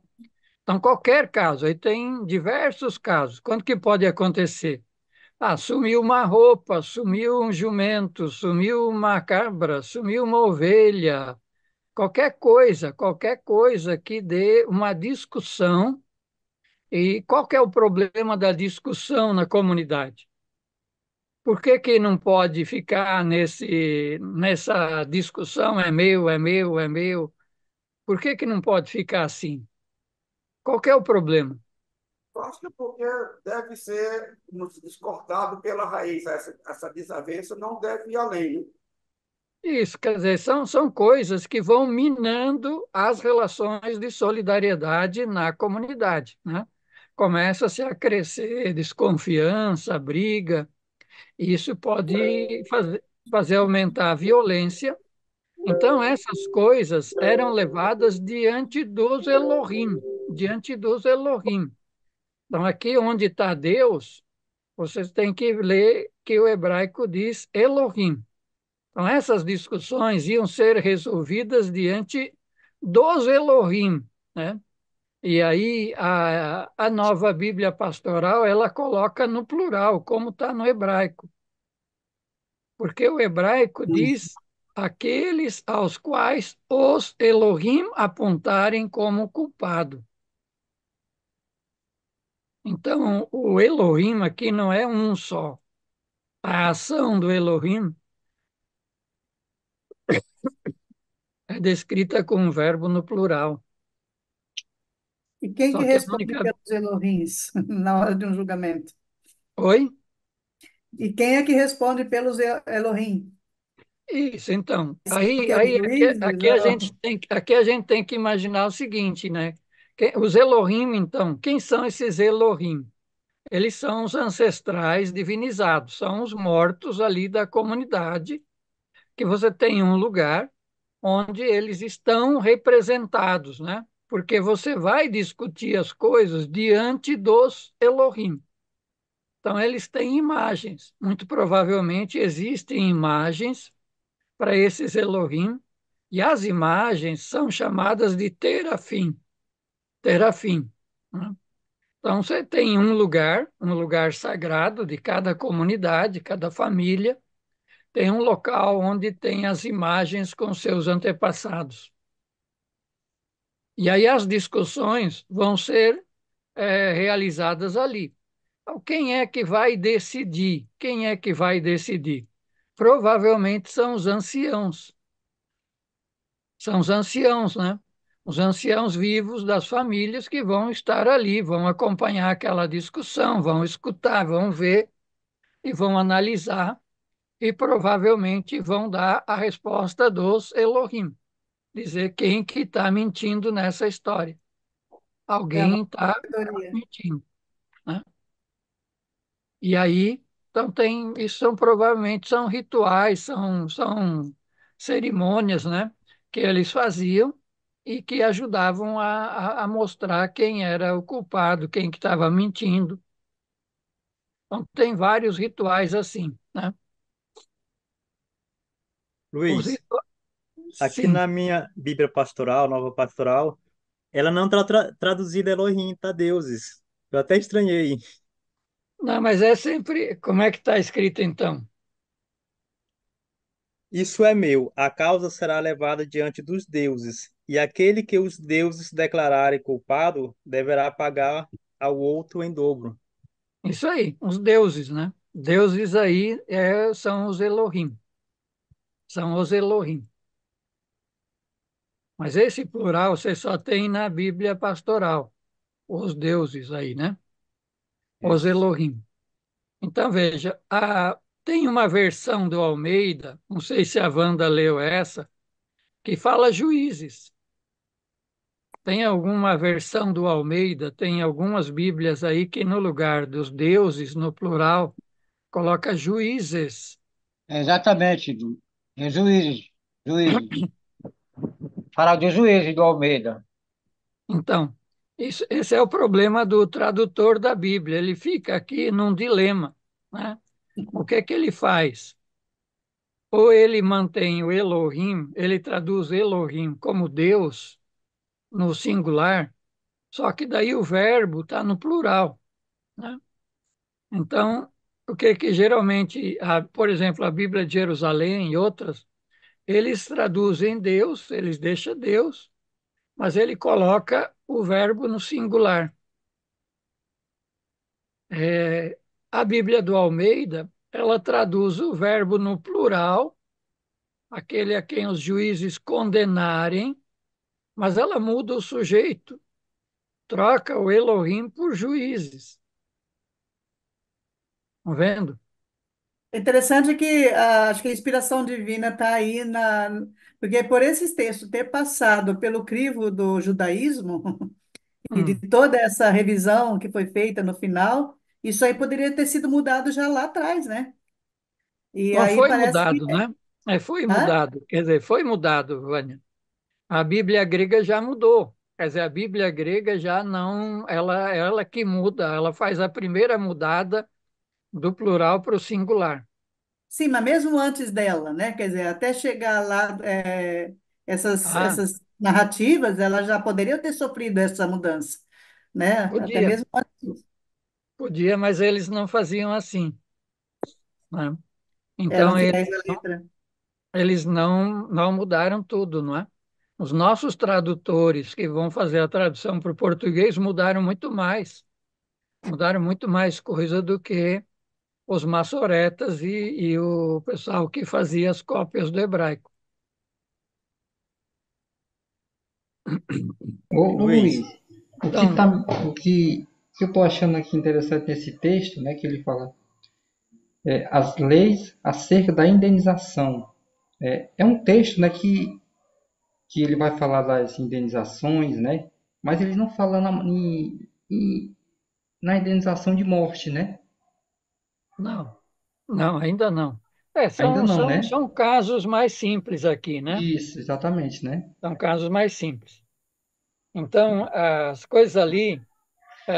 Então, qualquer caso, aí tem diversos casos. Quando que pode acontecer? Ah, sumiu uma roupa, sumiu um jumento, sumiu uma cabra, sumiu uma ovelha, qualquer coisa que dê uma discussão. E qual que é o problema da discussão na comunidade? Por que que não pode ficar nessa discussão, é meu, é meu, é meu? Por que que não pode ficar assim? Qual que é o problema? Eu acho que é porque deve ser descortado pela raiz. Essa desavença não deve ir além, né? Isso, quer dizer, são coisas que vão minando as relações de solidariedade na comunidade, né? Começa-se a crescer desconfiança, briga, e isso pode fazer aumentar a violência. Então, essas coisas eram levadas diante dos Elohim, diante dos Elohim. Então, aqui onde está Deus, vocês têm que ler que o hebraico diz Elohim. Então, essas discussões iam ser resolvidas diante dos Elohim, né? E aí a nova Bíblia Pastoral, ela coloca no plural, como está no hebraico. Porque o hebraico diz aqueles aos quais os Elohim apontarem como culpado. Então, o Elohim aqui não é um só. A ação do Elohim é descrita com um verbo no plural. E quem que Só que a responde única. pelos Elohims na hora de um julgamento? Oi? E quem é que responde pelos Elohim? Isso, então. Que é os juízes? Aqui a gente tem que imaginar o seguinte, né? Os Elohim, então, quem são esses Elohim? Eles são os ancestrais divinizados, são os mortos ali da comunidade, que você tem um lugar onde eles estão representados, né? Porque você vai discutir as coisas diante dos Elohim. Então, eles têm imagens. Muito provavelmente existem imagens para esses Elohim, e as imagens são chamadas de terafim. Terafim, né? Então, você tem um lugar sagrado de cada comunidade, cada família, tem um local onde tem as imagens com seus antepassados. E aí as discussões vão ser realizadas ali. Então, quem é que vai decidir? Quem é que vai decidir? Provavelmente são os anciãos. São os anciãos, né? Os anciãos vivos das famílias que vão estar ali, vão acompanhar aquela discussão, vão escutar, vão ver e vão analisar e provavelmente vão dar a resposta dos Elohim, dizer quem que está mentindo nessa história. É a Alguém nova está sabedoria. mentindo, né? E aí, então isso provavelmente são rituais, são cerimônias, né, que eles faziam e que ajudavam a mostrar quem era o culpado, quem que estava mentindo. Então, tem vários rituais assim, né? Os Luiz, ritu... aqui Sim, na minha Bíblia Pastoral, Nova Pastoral, ela não está traduzida Elohim, tá deuses. Eu até estranhei. não, mas é sempre. Como é que está escrito então? Isso é meu, a causa será levada diante dos deuses, e aquele que os deuses declararem culpado deverá pagar ao outro em dobro. Isso aí, os deuses, né? Deuses aí são os Elohim, são os Elohim. Mas esse plural você só tem na Bíblia pastoral, os deuses aí, né? Os Isso. Elohim. Então, veja, tem uma versão do Almeida, não sei se a Wanda leu essa, que fala juízes. Tem alguma versão do Almeida, tem algumas Bíblias aí que no lugar dos deuses, no plural, coloca juízes. Exatamente, de juízes, juízes. Fala de juízes do Almeida. Então, esse é o problema do tradutor da Bíblia. Ele fica aqui num dilema, né? O que é que ele faz? Ou ele mantém o Elohim, ele traduz Elohim como Deus no singular, só que daí o verbo está no plural, né? Então, o que que geralmente, por exemplo, a Bíblia de Jerusalém e outras, eles traduzem Deus, eles deixam Deus, mas ele coloca o verbo no singular. É, a Bíblia do Almeida, ela traduz o verbo no plural, aquele a quem os juízes condenarem, mas ela muda o sujeito, troca o Elohim por juízes. Estão vendo? É interessante que acho que a inspiração divina está aí porque por esses textos ter passado pelo crivo do judaísmo e de Hum. toda essa revisão que foi feita no final, isso aí poderia ter sido mudado já lá atrás, né? E Não aí foi parece que. mudado, né? Foi Hã? mudado, quer dizer, foi mudado, Vânia. A Bíblia grega já mudou. Quer dizer, a Bíblia grega já não, ela que muda, ela faz a primeira mudada do plural para o singular. Sim, mas mesmo antes dela, né? Quer dizer, até chegar lá, Ah, essas narrativas, elas já poderiam ter sofrido essa mudança, né? Até podia, mesmo antes. podia, mas eles não faziam assim, né? Eram Então, fiéis à letra. eles não mudaram tudo, não é? Os nossos tradutores que vão fazer a tradução para o português mudaram muito mais coisa do que os maçoretas e o pessoal que fazia as cópias do hebraico. Ô Luiz, Luiz, Então, o que eu estou achando aqui interessante nesse texto, né, que ele fala, as leis acerca da indenização. É um texto, né, que ele vai falar das indenizações, né, mas ele não fala na indenização de morte, né? não, não, ainda não. Ainda não, né? São casos mais simples aqui, né? Isso, exatamente, né? São casos mais simples. Então, as coisas ali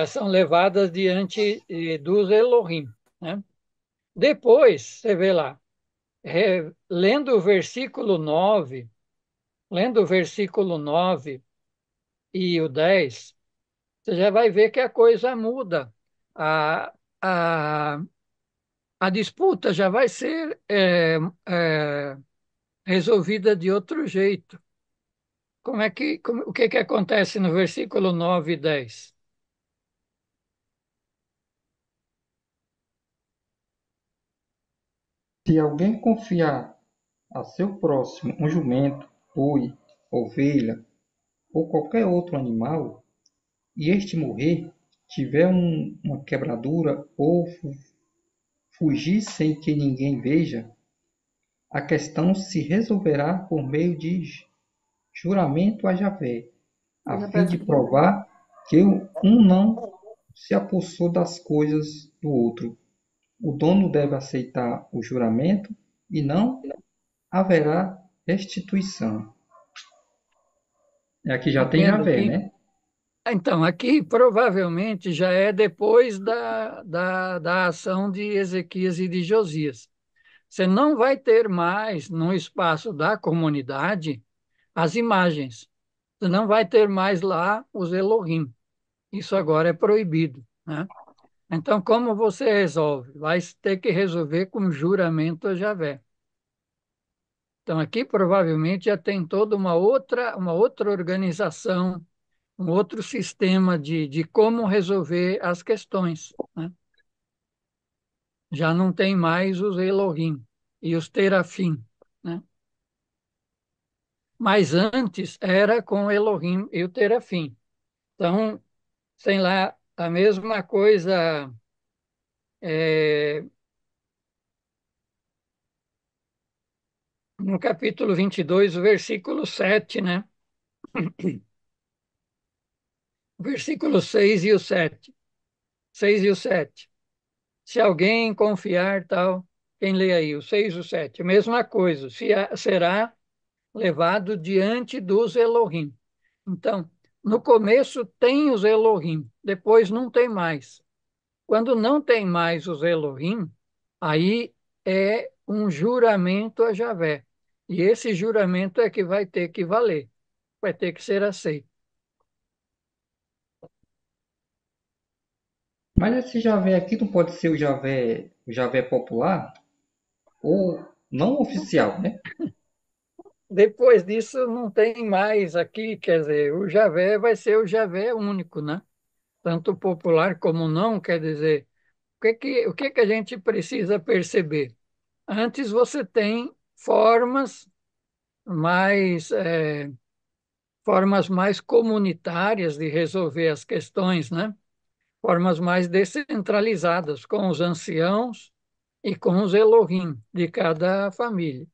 são levadas diante dos Elohim, né? Depois, você vê lá, lendo o versículo 9, lendo o versículo 9 e o 10, você já vai ver que a coisa muda. A, a, a disputa já vai ser resolvida de outro jeito. O que que acontece no versículo 9 e 10? Se alguém confiar a seu próximo um jumento, boi, ovelha ou qualquer outro animal, e este morrer, tiver uma quebradura ou fugir sem que ninguém veja, a questão se resolverá por meio de juramento a Javé, a Já fim parece de aqui, né? provar que um não se apossou das coisas do outro. O dono deve aceitar o juramento e não haverá restituição. Aqui já tem Entendo Javé, aqui. né? Então, aqui provavelmente já é depois da ação de Ezequias e de Josias. Você não vai ter mais no espaço da comunidade as imagens. Você não vai ter mais lá os Elohim. Isso agora é proibido, né? Então, como você resolve? Vai ter que resolver com juramento a Javé. Então, aqui provavelmente já tem toda uma outra organização, um outro sistema de como resolver as questões, né? Já não tem mais os Elohim e os Terafim, né? Mas antes era com o Elohim e o Terafim. Então, sei lá, a mesma coisa é, no capítulo 22, o versículo 7, né? O versículo 6 e o 7. 6 e o 7. Se alguém confiar, tal, quem lê aí, o 6 e o 7, a mesma coisa, será levado diante dos Elohim. Então, no começo tem os Elohim, depois não tem mais. Quando não tem mais os Elohim, aí é um juramento a Javé. E esse juramento é que vai ter que valer, vai ter que ser aceito. Mas esse Javé aqui não pode ser o Javé popular ou não oficial, né? Depois disso, não tem mais aqui, quer dizer, o Javé vai ser o Javé único, né? Tanto popular como não, quer dizer, o que que a gente precisa perceber? Antes você tem mais, é, formas mais comunitárias de resolver as questões, né? Formas mais descentralizadas, com os anciãos e com os Elohim de cada família.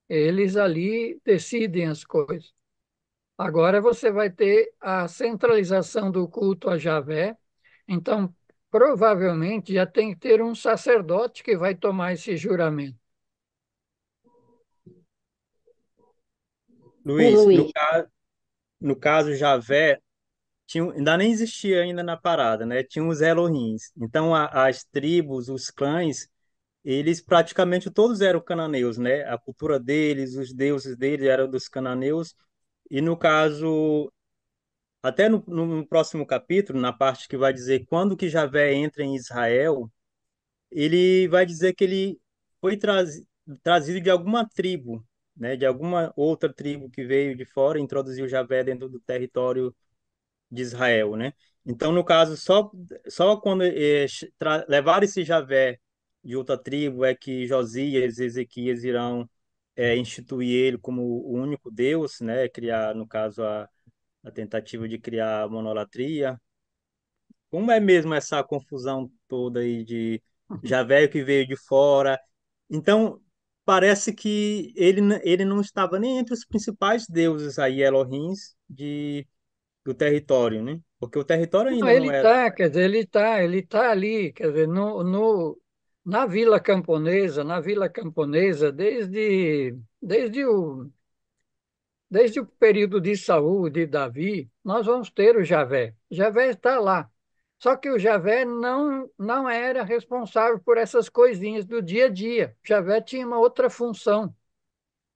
Eles ali decidem as coisas. Agora você vai ter a centralização do culto a Javé. Então, provavelmente já tem que ter um sacerdote que vai tomar esse juramento. Ei, Luiz, Luiz, no caso Javé, ainda nem existia ainda na parada, né? Tinha os Elohims. Então, as tribos, os clãs, eles praticamente todos eram cananeus, né? A cultura deles, os deuses deles eram dos cananeus. E no caso, até no próximo capítulo, na parte que vai dizer quando que Javé entra em Israel, ele vai dizer que ele foi trazido de alguma tribo, né? De alguma outra tribo que veio de fora e introduziu Javé dentro do território de Israel, né? Então, no caso, só quando levar esse Javé de outra tribo é que Josias e Ezequias irão instituir ele como o único Deus, né? Criar, no caso, a tentativa de criar a monolatria. Como é mesmo essa confusão toda aí de Javé que veio de fora? Então, parece que ele não estava nem entre os principais deuses aí, Elohims, do território, né? Porque o território Não, ainda não ele era. está, quer dizer, ele tá ali, quer dizer, na Vila Camponesa, desde o período de Saul, de Davi, nós vamos ter o Javé. Javé está lá. Só que o Javé não era responsável por essas coisinhas do dia a dia. Javé tinha uma outra função.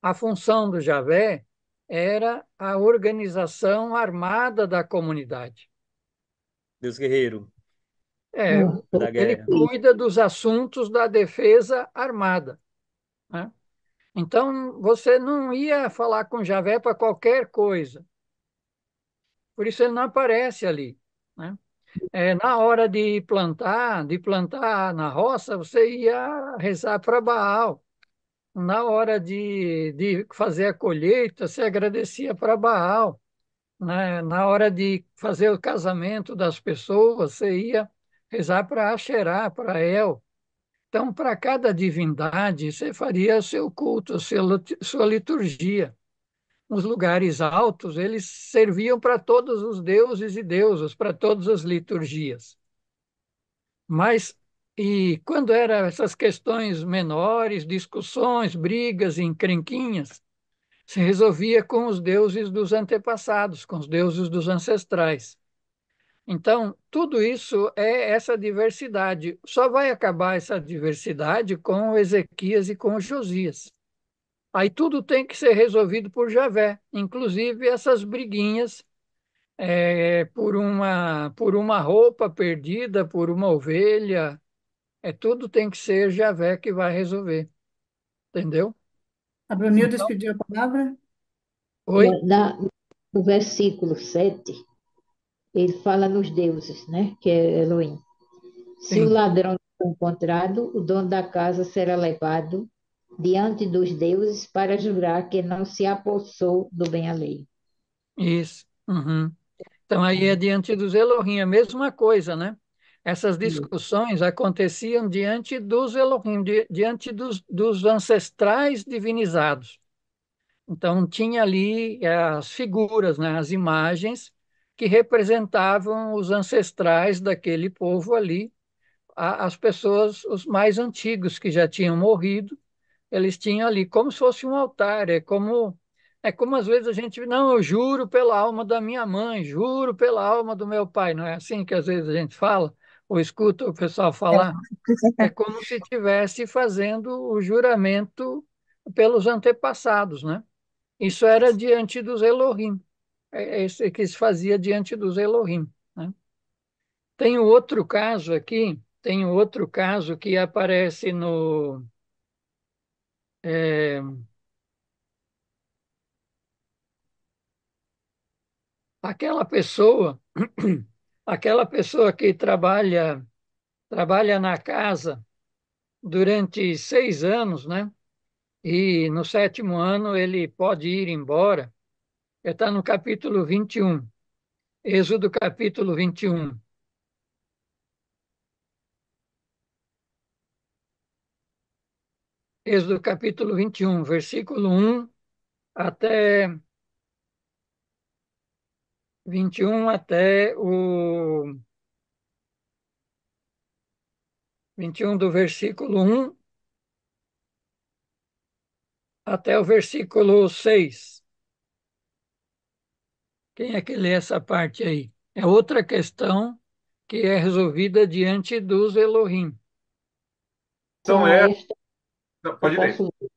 A função do Javé era a organização armada da comunidade. Deus guerreiro É, ô, da ele guerra. Luiz, cuida dos assuntos da defesa armada, né? Então, você não ia falar com Javé para qualquer coisa. Por isso ele não aparece ali, né? Na hora de plantar na roça, você ia rezar para Baal. Na hora de fazer a colheita, você agradecia para Baal, né? Na hora de fazer o casamento das pessoas, você ia rezar para Asherá, para El. Então, para cada divindade, você faria o seu culto, sua liturgia. Os lugares altos, eles serviam para todos os deuses e deusas, para todas as liturgias. Mas, e quando eram essas questões menores, discussões, brigas, encrenquinhas, Se resolvia com os deuses dos antepassados, com os deuses dos ancestrais. Então, tudo isso é essa diversidade. Só vai acabar essa diversidade com o Ezequias e com o Josias. Aí tudo tem que ser resolvido por Javé, inclusive essas briguinhas por uma roupa perdida, por uma ovelha. Tudo tem que ser Javé que vai resolver, entendeu? A Brunildes Então, pediu a palavra? oi? No versículo 7, ele fala nos deuses, né? Que é Elohim. Se o Sim, ladrão for encontrado, o dono da casa será levado diante dos deuses para jurar que não se apossou do bem alheio. isso. Uhum. Então, aí é diante dos Elohim, a mesma coisa, né? Essas discussões aconteciam diante dos Elohim, diante dos ancestrais divinizados. Então, tinha ali as figuras, né? As imagens que representavam os ancestrais daquele povo ali, as pessoas, os mais antigos que já tinham morrido, eles tinham ali como se fosse um altar, é como às vezes a gente, não, eu juro pela alma da minha mãe, juro pela alma do meu pai, não é assim que às vezes a gente fala, ou escuta o pessoal falar? É como se estivesse fazendo o juramento pelos antepassados, né? Isso era diante dos Elohim, é isso que se fazia diante dos Elohim, né? Tem outro caso aqui, tem outro caso que aparece no é, aquela pessoa, aquela pessoa que trabalha na casa durante 6 anos, né? E no sétimo ano ele pode ir embora. Está no capítulo 21, Êxodo capítulo 21. Êxodo capítulo 21, versículo 1 até 21 até o 21 do versículo 1 até o versículo 6. Quem é que lê essa parte aí? É outra questão que é resolvida diante dos Elohim. Então, São estas, eu pode ler. posso ler.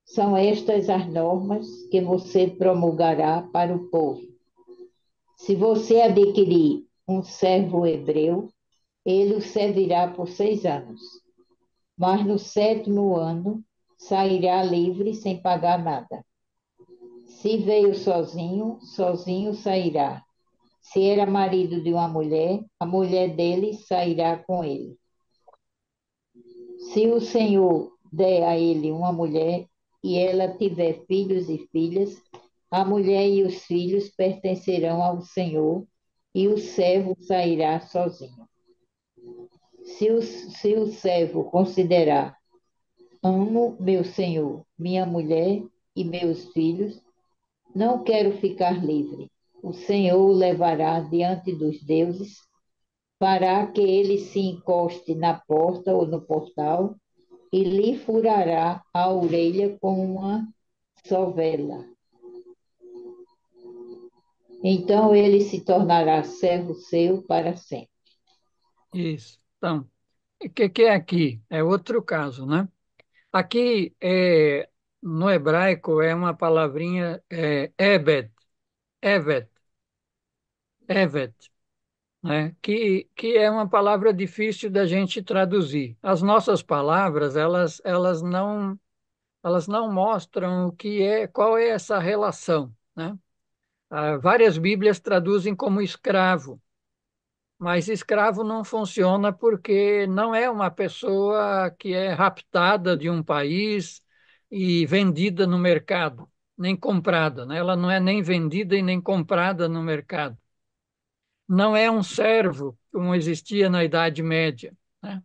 São estas as normas que você promulgará para o povo. Se você adquirir um servo hebreu, ele o servirá por 6 anos. Mas no sétimo ano sairá livre sem pagar nada. Se veio sozinho, sozinho sairá. Se era marido de uma mulher, a mulher dele sairá com ele. Se o Senhor der a ele uma mulher e ela tiver filhos e filhas, a mulher e os filhos pertencerão ao Senhor e o servo sairá sozinho. Se o servo considerar, amo meu Senhor, minha mulher e meus filhos, não quero ficar livre. O Senhor o levará diante dos deuses, fará que ele se encoste na porta ou no portal e lhe furará a orelha com uma sovela. Então ele se tornará servo seu para sempre. Isso. Então, o que é aqui? É outro caso, né? Aqui, no hebraico, é uma palavrinha, evet, evet, né? Que é uma palavra difícil da gente traduzir. As nossas palavras, elas não mostram qual é essa relação, né? Várias Bíblias traduzem como escravo, mas escravo não funciona porque não é uma pessoa que é raptada de um país e vendida no mercado, nem comprada, né? Ela não é nem vendida e nem comprada no mercado. Não é um servo, como existia na Idade Média, né?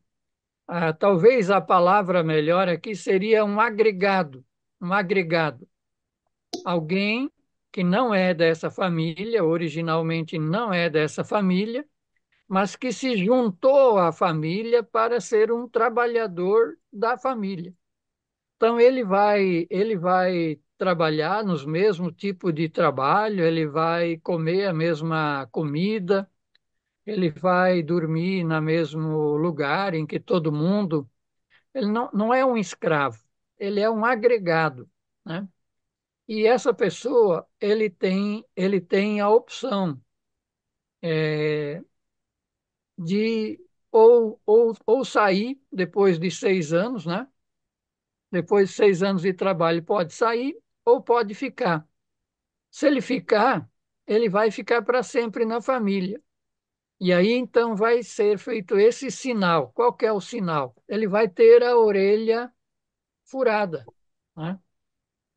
Talvez a palavra melhor aqui seria um agregado, um agregado. Alguém que não é dessa família, originalmente não é dessa família, mas que se juntou à família para ser um trabalhador da família. Então, ele vai trabalhar nos mesmos tipos de trabalho, ele vai comer a mesma comida, ele vai dormir no mesmo lugar em que todo mundo. Ele não é um escravo, ele é um agregado, né? E essa pessoa, ele tem a opção é, de ou sair depois de 6 anos, né? Depois de 6 anos de trabalho, pode sair ou pode ficar. Se ele ficar, ele vai ficar para sempre na família. E aí, então, vai ser feito esse sinal. Qual que é o sinal? Ele vai ter a orelha furada, né?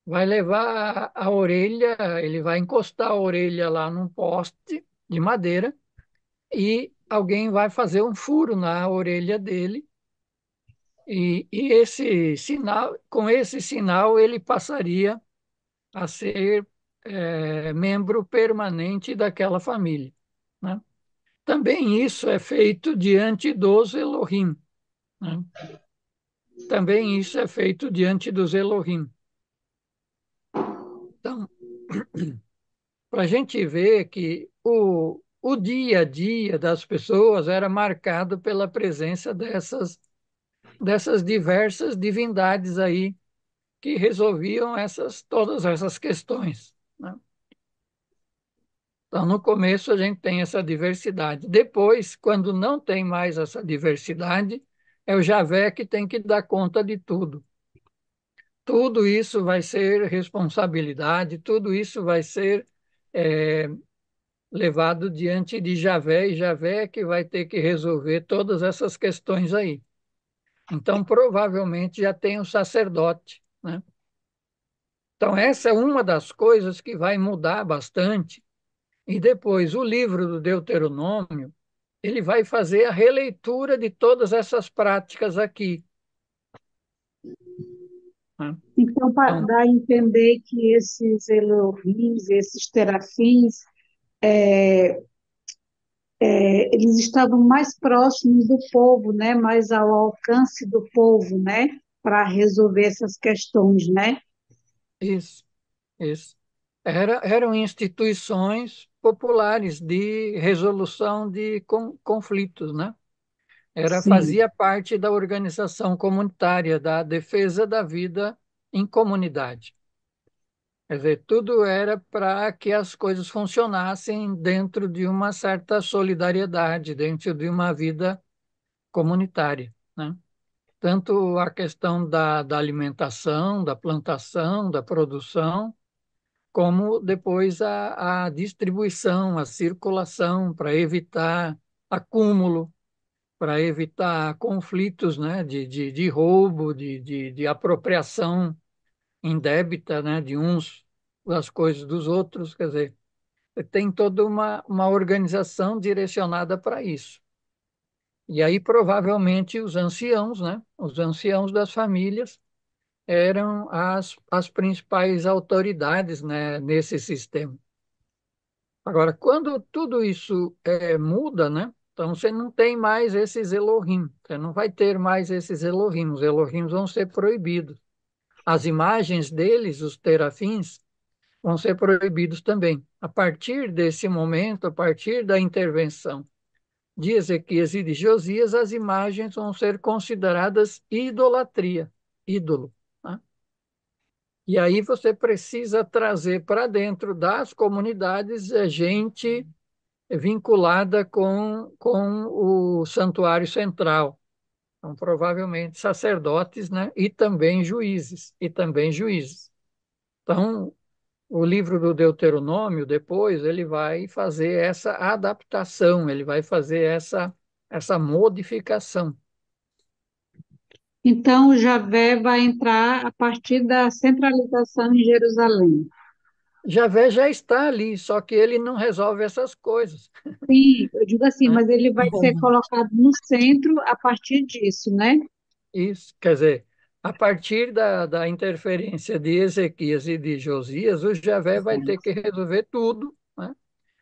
Vai levar a orelha, ele vai encostar a orelha lá num poste de madeira e alguém vai fazer um furo na orelha dele. E esse sinal, com esse sinal, ele passaria a ser membro permanente daquela família, né? Também isso é feito diante dos Elohim, né? Também isso é feito diante dos Elohim. Então, para a gente ver que o dia a dia das pessoas era marcado pela presença dessas diversas divindades aí que resolviam todas essas questões, né? Então, no começo, a gente tem essa diversidade. Depois, quando não tem mais essa diversidade, é o Javé que tem que dar conta de tudo. Tudo isso vai ser responsabilidade, tudo isso vai ser é, levado diante de Javé, e Javé é que vai ter que resolver todas essas questões aí. Então, provavelmente, já tem um sacerdote, né? Então, essa é uma das coisas que vai mudar bastante. E depois, o livro do Deuteronômio, ele vai fazer a releitura de todas essas práticas aqui, né? Então, para Então, dar a entender que esses Elohims, esses terafins, é, eles estavam mais próximos do povo, né? Mais ao alcance do povo, né? Para resolver essas questões, né? isso, isso. Eram instituições populares de resolução de conflitos, né? Sim. Fazia parte da organização comunitária, da defesa da vida em comunidade. Quer dizer, tudo era para que as coisas funcionassem dentro de uma certa solidariedade, dentro de uma vida comunitária, né? Tanto a questão da alimentação, da plantação, da produção, como depois a distribuição, a circulação, para evitar acúmulo, para evitar conflitos, né, de roubo, de apropriação indébita, né, de uns das coisas dos outros. Quer dizer, tem toda uma organização direcionada para isso. E aí, provavelmente, os anciãos, né, os anciãos das famílias, eram as principais autoridades, né, nesse sistema. Agora, quando tudo isso muda, né? Então você não tem mais esses Elohim, você não vai ter mais esses Elohim, os Elohim vão ser proibidos. As imagens deles, os terafins, vão ser proibidos também. A partir desse momento, a partir da intervenção de Ezequias e de Josias, as imagens vão ser consideradas idolatria, ídolo, né? E aí você precisa trazer para dentro das comunidades gente vinculada com o santuário central. Então, provavelmente sacerdotes, né? E também juízes, e também juízes. Então, o livro do Deuteronômio, depois, ele vai fazer essa adaptação, ele vai fazer essa modificação. Então, o Javé vai entrar a partir da centralização em Jerusalém. Javé já está ali, só que ele não resolve essas coisas, Sim, eu digo assim, né? mas ele vai ser colocado no centro a partir disso, né? Isso, quer dizer, a partir da interferência de Ezequias e de Josias, o Javé vai ter que resolver tudo, né?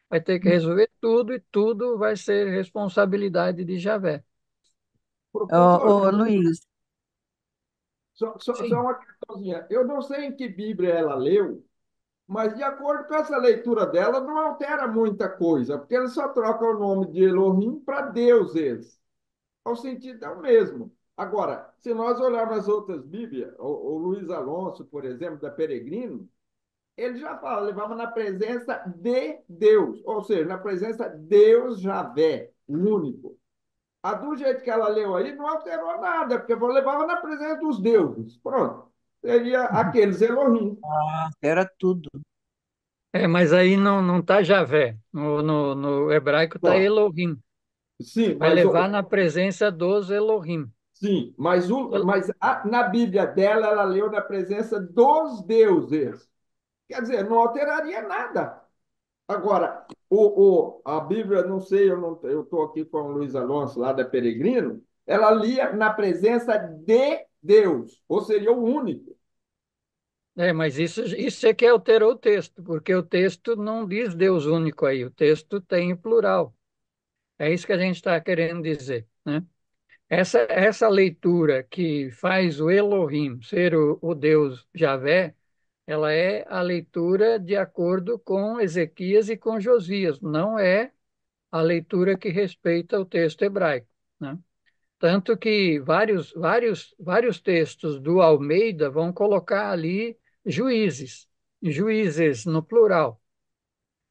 Vai ter que resolver tudo e tudo vai ser responsabilidade de Javé. Professor, Ô, Luiz, só Sim. irmãzinha, eu não sei em que Bíblia ela leu, mas de acordo com essa leitura dela, não altera muita coisa, porque ele só troca o nome de Elohim para deuses. O sentido é o mesmo. Agora, se nós olharmos as outras Bíblias, o Luiz Alonso, por exemplo, da Peregrino, ele já fala, levava na presença de Deus, ou seja, na presença de Deus Javé, o único. A do jeito que ela leu aí não alterou nada, porque levava na presença dos deuses. Pronto. Seria aqueles Elohim. Ah, era tudo. Mas aí não está Javé. No hebraico está Bom, Elohim. sim, Vai levar na presença dos Elohim. sim, na Bíblia dela, ela leu na presença dos deuses. Quer dizer, não alteraria nada. Agora, a Bíblia, não sei, eu estou aqui com o Luiz Alonso, lá da Peregrino, ela lia na presença de Deus, ou seria o único. Mas isso é que alterou o texto, porque o texto não diz Deus único aí, o texto tem plural. É isso que a gente está querendo dizer, né? Essa leitura que faz o Elohim ser o Deus Javé, ela é a leitura de acordo com Ezequias e com Josias, não é a leitura que respeita o texto hebraico, né? Tanto que vários textos do Almeida vão colocar ali juízes, juízes no plural.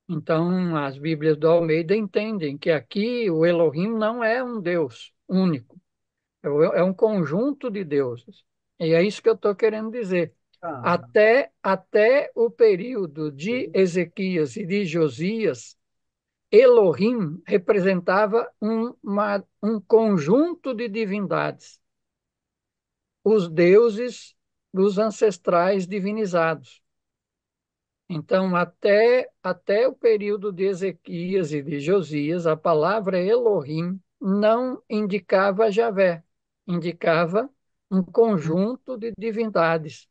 Então, as Bíblias do Almeida entendem que aqui o Elohim não é um Deus único, é um conjunto de deuses. E é isso que eu estou querendo dizer. Ah, Até o período de Ezequias e de Josias, Elohim representava um conjunto de divindades, os deuses dos ancestrais divinizados. Então, até o período de Ezequias e de Josias, a palavra Elohim não indicava Javé, indicava um conjunto de divindades,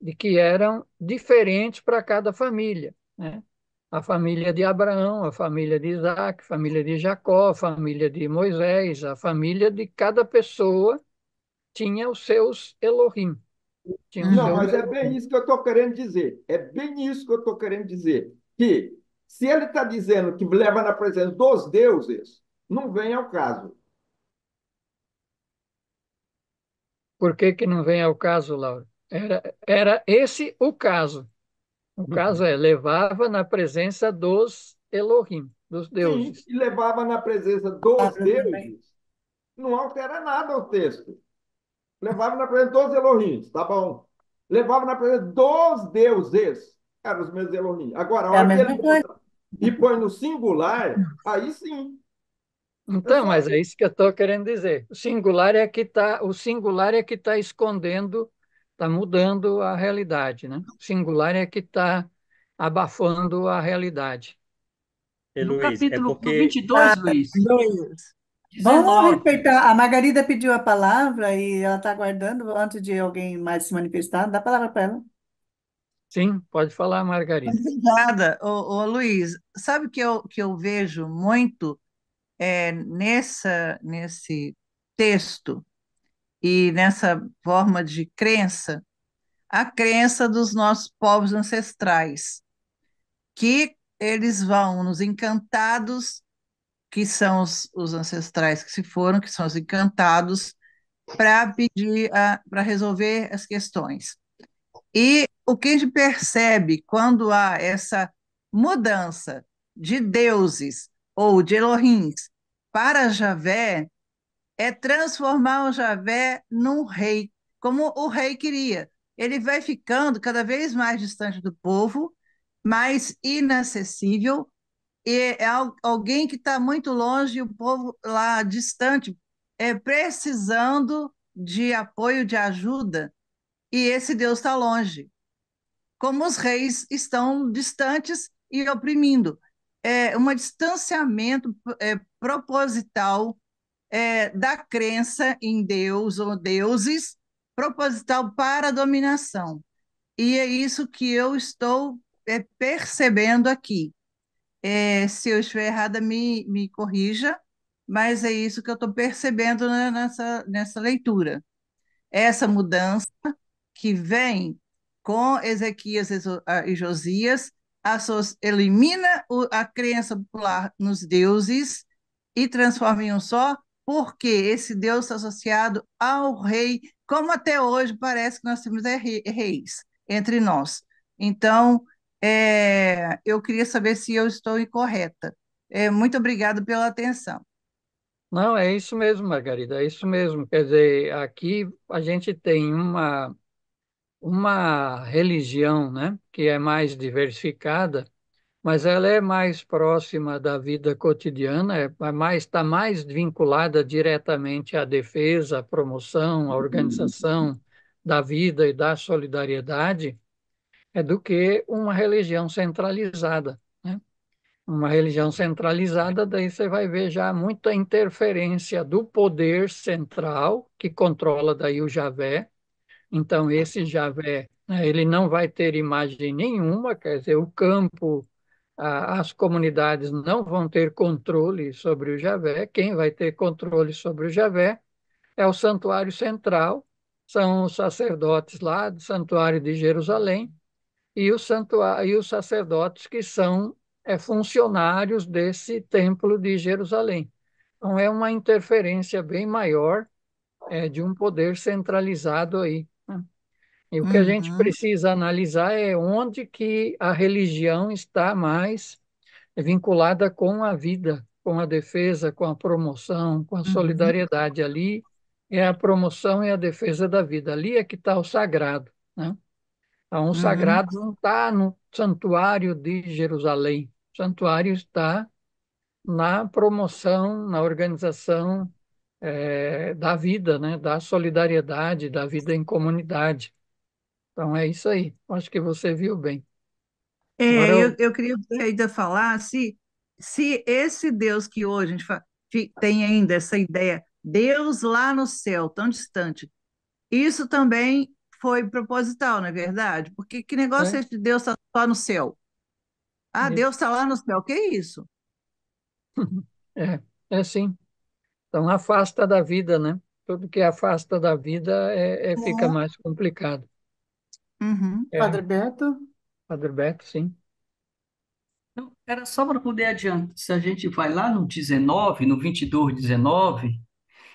de que eram diferentes para cada família, né? A família de Abraão, a família de Isaac, a família de Jacó, a família de Moisés, a família de cada pessoa tinha os seus Elohim, tinha os Não, seus mas é bem Elohim. isso que eu estou querendo dizer. É bem isso que eu estou querendo dizer. Que se ele está dizendo que leva na presença dos deuses, não vem ao caso. Por que que não vem ao caso, Laura? Era esse o caso. O caso levava na presença dos Elohim, dos Sim, deuses. e levava na presença dos deuses, não altera nada o texto. Levava na presença dos Elohim, tá bom. Levava na presença dos deuses, eram os meus Elohim. Agora, a É a hora que ele mesma coisa. muda e põe no singular, aí sim. É Então, só mas é isso que eu estou querendo dizer. O singular é que está escondendo, está mudando a realidade, né? O singular é que está abafando a realidade. E No Luiz, é capítulo no porque 22, Luiz, Luiz. Vamos 19. respeitar. A Margarida pediu a palavra e ela está aguardando antes de alguém mais se manifestar. Dá a palavra para ela. Sim, pode falar, Margarida. Obrigada, Luiz. Sabe que eu vejo muito nesse texto e nessa forma de crença, a crença dos nossos povos ancestrais, que eles vão nos encantados, que são os ancestrais que se foram, que são os encantados, para pedir, para resolver as questões. E o que a gente percebe quando há essa mudança de deuses ou de Elohims para Javé é transformar o Javé num rei, como o rei queria. Ele vai ficando cada vez mais distante do povo, mais inacessível, e é alguém que está muito longe, e o povo lá distante, precisando de apoio, de ajuda, e esse Deus está longe, como os reis estão distantes e oprimindo. É um distanciamento proposital da crença em Deus ou deuses, proposital para a dominação. E é isso que eu estou percebendo aqui. Se eu estiver errada, me corrija, mas é isso que eu estou percebendo, né, nessa leitura. Essa mudança que vem com Ezequias e Josias, elimina a crença popular nos deuses e transforma em um só, porque esse Deus está associado ao rei, como até hoje parece que nós temos reis entre nós. Então, eu queria saber se eu estou incorreta. Muito obrigada pela atenção. Não, é isso mesmo, Margarida, é isso mesmo. Quer dizer, aqui a gente tem uma religião, né, que é mais diversificada, mas ela é mais próxima da vida cotidiana, está mais vinculada diretamente à defesa, à promoção, à organização da vida e da solidariedade, do que uma religião centralizada, né? Uma religião centralizada, daí você vai ver já muita interferência do poder central, que controla daí o Javé. Então, esse Javé, né, ele não vai ter imagem nenhuma, quer dizer, o campo, as comunidades não vão ter controle sobre o Javé. Quem vai ter controle sobre o Javé é o santuário central, são os sacerdotes lá do santuário de Jerusalém e e os sacerdotes que são funcionários desse templo de Jerusalém. Então, é uma interferência bem maior de um poder centralizado aí, né? E o que a gente Uhum, precisa analisar é onde que a religião está mais vinculada com a vida, com a defesa, com a promoção, com a uhum, solidariedade. Ali é a promoção e a defesa da vida. Ali é que está o sagrado, né? Então, o uhum, sagrado não está no santuário de Jerusalém. O santuário está na promoção, na organização da vida, né? Da solidariedade, da vida em comunidade. Então, é isso aí. Acho que você viu bem. Agora, eu queria ainda falar se esse Deus que hoje a gente tem ainda essa ideia, Deus lá no céu, tão distante, isso também foi proposital, não é verdade? Porque que negócio é é, esse de Deus está só no céu? Ah, Deus isso. está lá no céu, que é isso? É, é sim. Então, afasta da vida, né? Tudo que afasta da vida fica É. mais complicado. Uhum. É, Padre Beto? Padre Beto, sim. Então, era só para poder adiantar, se a gente vai lá no 19, no 22, 19,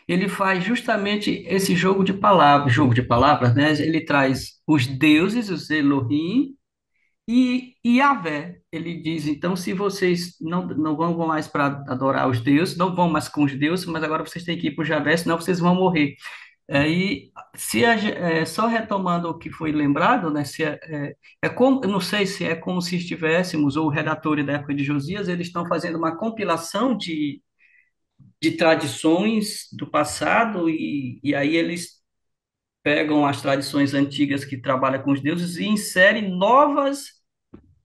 ele faz justamente esse jogo de palavras, né? Ele traz os deuses, os Elohim, e Yahvé. Ele diz, então, se vocês não vão mais para adorar os deuses, não vão mais com os deuses, mas agora vocês têm que ir para o Javé, senão vocês vão morrer. Aí, só retomando o que foi lembrado, né, é como, eu não sei se é como se estivéssemos, ou o redator da época de Josias, eles estão fazendo uma compilação de tradições do passado, e aí eles pegam as tradições antigas que trabalham com os deuses e inserem novas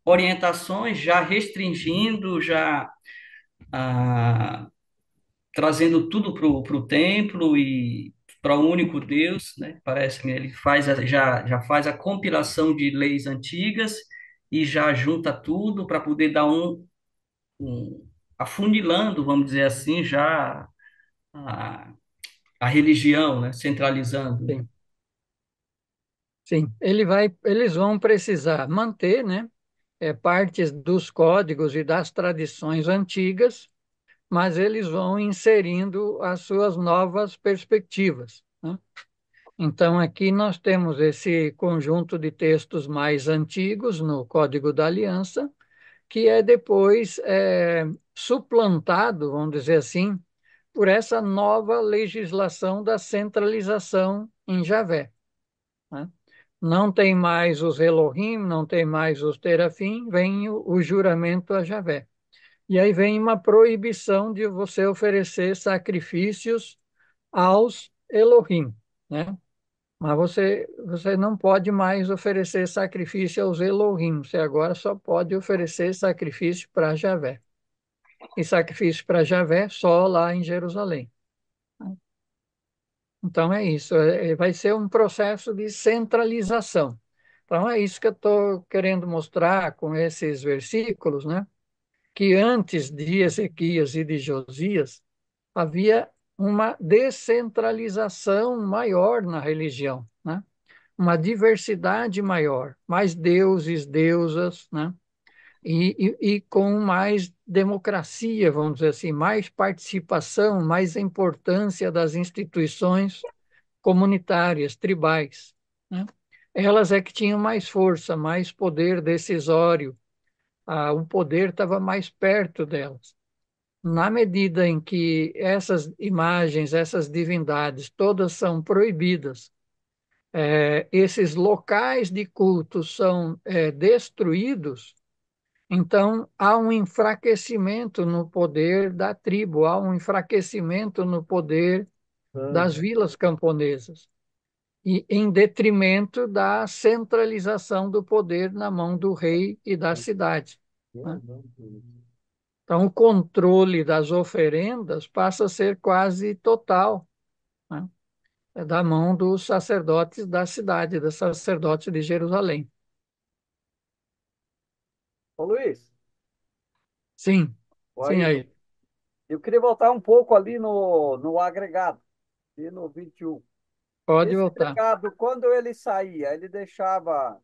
orientações, já restringindo, já ah, trazendo tudo para o templo e para o único Deus, né? Parece-me, ele já faz a compilação de leis antigas e já junta tudo para poder dar afunilando, vamos dizer assim, já a, a religião, né? Centralizando, né? Sim, sim. Eles vão precisar manter, né? Partes dos códigos e das tradições antigas, mas eles vão inserindo as suas novas perspectivas, né? Então, aqui nós temos esse conjunto de textos mais antigos no Código da Aliança, que é depois suplantado, vamos dizer assim, por essa nova legislação da centralização em Javé, né? Não tem mais os Elohim, não tem mais os Terafim, vem o juramento a Javé. E aí vem uma proibição de você oferecer sacrifícios aos Elohim, né? Mas você não pode mais oferecer sacrifício aos Elohim, você agora só pode oferecer sacrifício para Javé. E sacrifício para Javé só lá em Jerusalém. Então é isso, vai ser um processo de centralização. Então é isso que eu estou querendo mostrar com esses versículos, né? Que antes de Ezequias e de Josias havia uma descentralização maior na religião, né? uma diversidade maior, mais deuses, deusas, né? E com mais democracia, vamos dizer assim, mais participação, mais importância das instituições comunitárias, tribais, né? Elas é que tinham mais força, mais poder decisório, o poder estava mais perto delas. Na medida em que essas imagens, essas divindades, todas são proibidas, esses locais de culto são destruídos, então há um enfraquecimento no poder da tribo, há um enfraquecimento no poder das vilas camponesas, e em detrimento da centralização do poder na mão do rei e da cidade, né? Então, o controle das oferendas passa a ser quase total, né? É da mão dos sacerdotes da cidade, dos sacerdotes de Jerusalém. Ô Luiz, Sim, sim, aí, aí. eu queria voltar um pouco ali no agregado, ali no 21. Pode Esse voltar. agregado, quando ele saía, ele deixava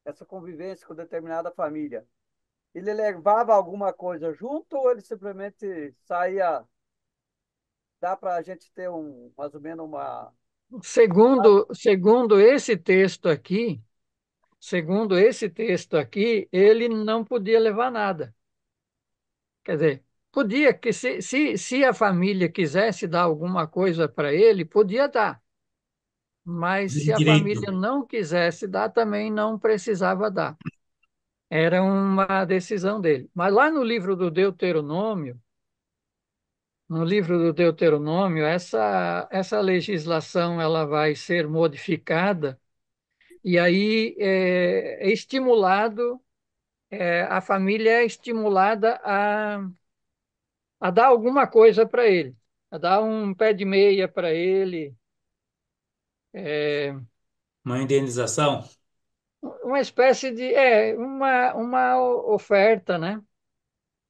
essa convivência com determinada família. Ele levava alguma coisa junto ou ele simplesmente saía? Dá para a gente ter mais ou menos uma. Segundo esse texto aqui, ele não podia levar nada. Quer dizer, podia que se a família quisesse dar alguma coisa para ele, podia dar. Mas se a Direito. família não quisesse dar, também não precisava dar. Era uma decisão dele. Mas lá no livro do Deuteronômio, essa legislação ela vai ser modificada e aí a família é estimulada a dar alguma coisa para ele, a dar um pé de meia para ele, é, Uma indenização? uma espécie de, uma oferta, né?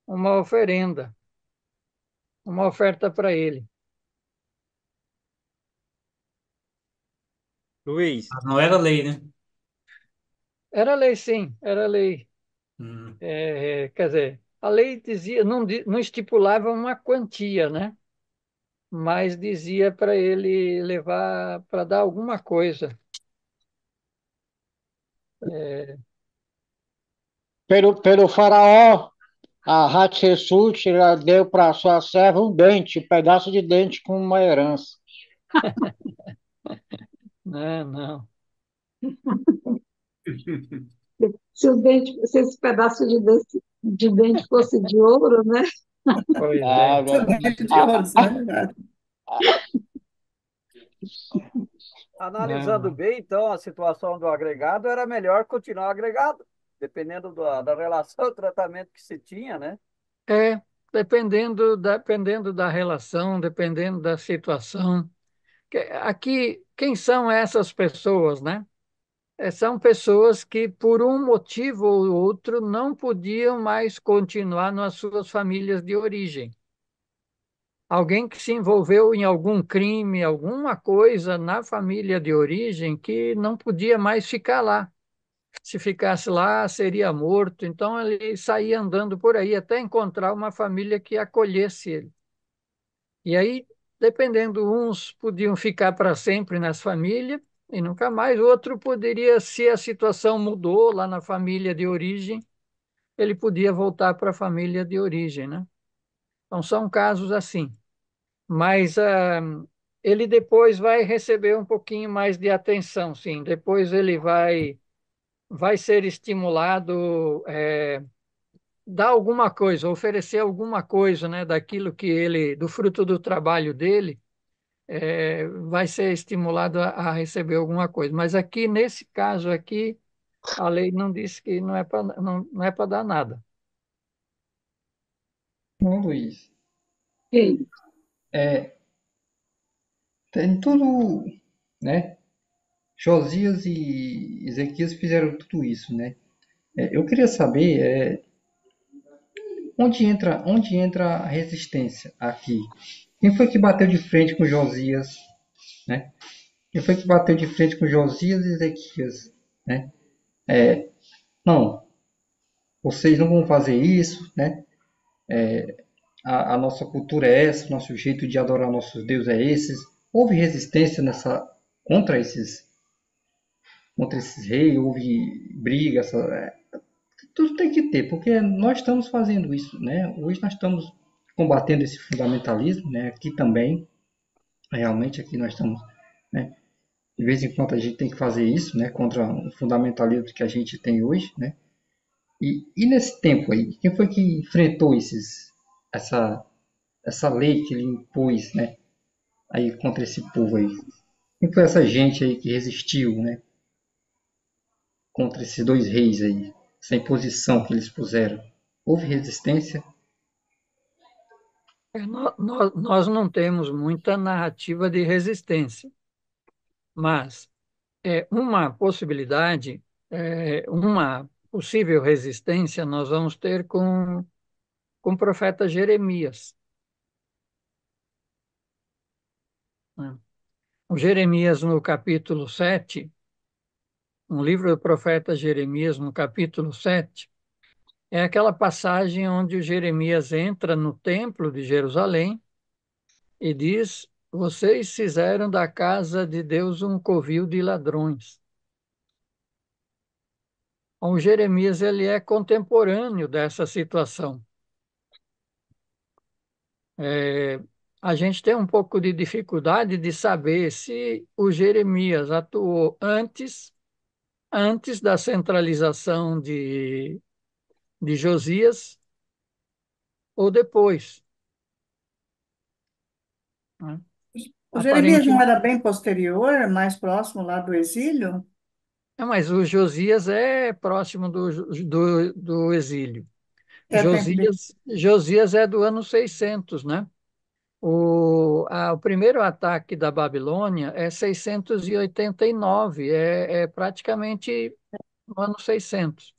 Uma oferenda, uma oferta para ele. Luiz, Não era lei, né? Era lei, sim, era lei. Hum. Quer dizer, a lei dizia, não estipulava uma quantia, né? Mas dizia para ele levar, para dar alguma coisa. É, Pelo faraó, a Hatshepsut ela deu para sua serva um dente, um pedaço de dente com uma herança. não, não. Se esse pedaço de dente fosse de ouro, né? Pois Ah, é. Somente de ouro, senão não dá. Analisando Não. bem, então, a situação do agregado, era melhor continuar agregado, dependendo da relação, do tratamento que se tinha, né? Dependendo da relação, dependendo da situação. Aqui, quem são essas pessoas, né? São pessoas que, por um motivo ou outro, não podiam mais continuar nas suas famílias de origem. Alguém que se envolveu em algum crime, alguma coisa na família de origem que não podia mais ficar lá. Se ficasse lá, seria morto. Então, ele saía andando por aí até encontrar uma família que acolhesse ele. E aí, dependendo, uns podiam ficar para sempre nas famílias e nunca mais, outro poderia, se a situação mudou lá na família de origem, ele podia voltar para a família de origem, né? Então, são casos assim. Mas ele depois vai receber um pouquinho mais de atenção, sim. Depois ele vai ser estimulado, dar alguma coisa, oferecer alguma coisa, né, daquilo do fruto do trabalho dele, vai ser estimulado a receber alguma coisa. Mas aqui, nesse caso aqui, a lei não diz que não é para dar nada. Bom, Luiz, Ei, tem tudo, né? Josias e Ezequias fizeram tudo isso, né? Eu queria saber onde entra a resistência aqui. Quem foi que bateu de frente com Josias, né? Ele foi que bateu de frente com Josias e Ezequias, né? É, não, vocês não vão fazer isso, né? A nossa cultura é essa, o nosso jeito de adorar nossos deuses é esse. Houve resistência contra esses reis, houve briga, tudo tem que ter, porque nós estamos fazendo isso, né? Hoje nós estamos combatendo esse fundamentalismo, né? Aqui também, realmente aqui nós estamos, né? De vez em quando a gente tem que fazer isso, né? Contra o fundamentalismo que a gente tem hoje, né? E nesse tempo aí, quem foi que enfrentou essa, essa lei que ele impôs, né? Aí contra esse povo aí? Quem foi essa gente aí que resistiu, né? Contra esses dois reis aí? Essa imposição que eles puseram? Houve resistência? Nós não temos muita narrativa de resistência, mas uma possibilidade, uma possível resistência nós vamos ter com o profeta Jeremias, né? O Jeremias, no capítulo 7, um livro do profeta Jeremias, no capítulo 7, é aquela passagem onde o Jeremias entra no templo de Jerusalém e diz: Vocês fizeram da casa de Deus um covil de ladrões. O Jeremias ele é contemporâneo dessa situação. É, a gente tem um pouco de dificuldade de saber se o Jeremias atuou antes da centralização de Josias ou depois, né? O Jeremias não Aparentemente, era bem posterior, mais próximo lá do exílio? mas o Josias é próximo do exílio. É tempo de... Josias é do ano 600, né? O primeiro ataque da Babilônia é 689, é praticamente no ano 600,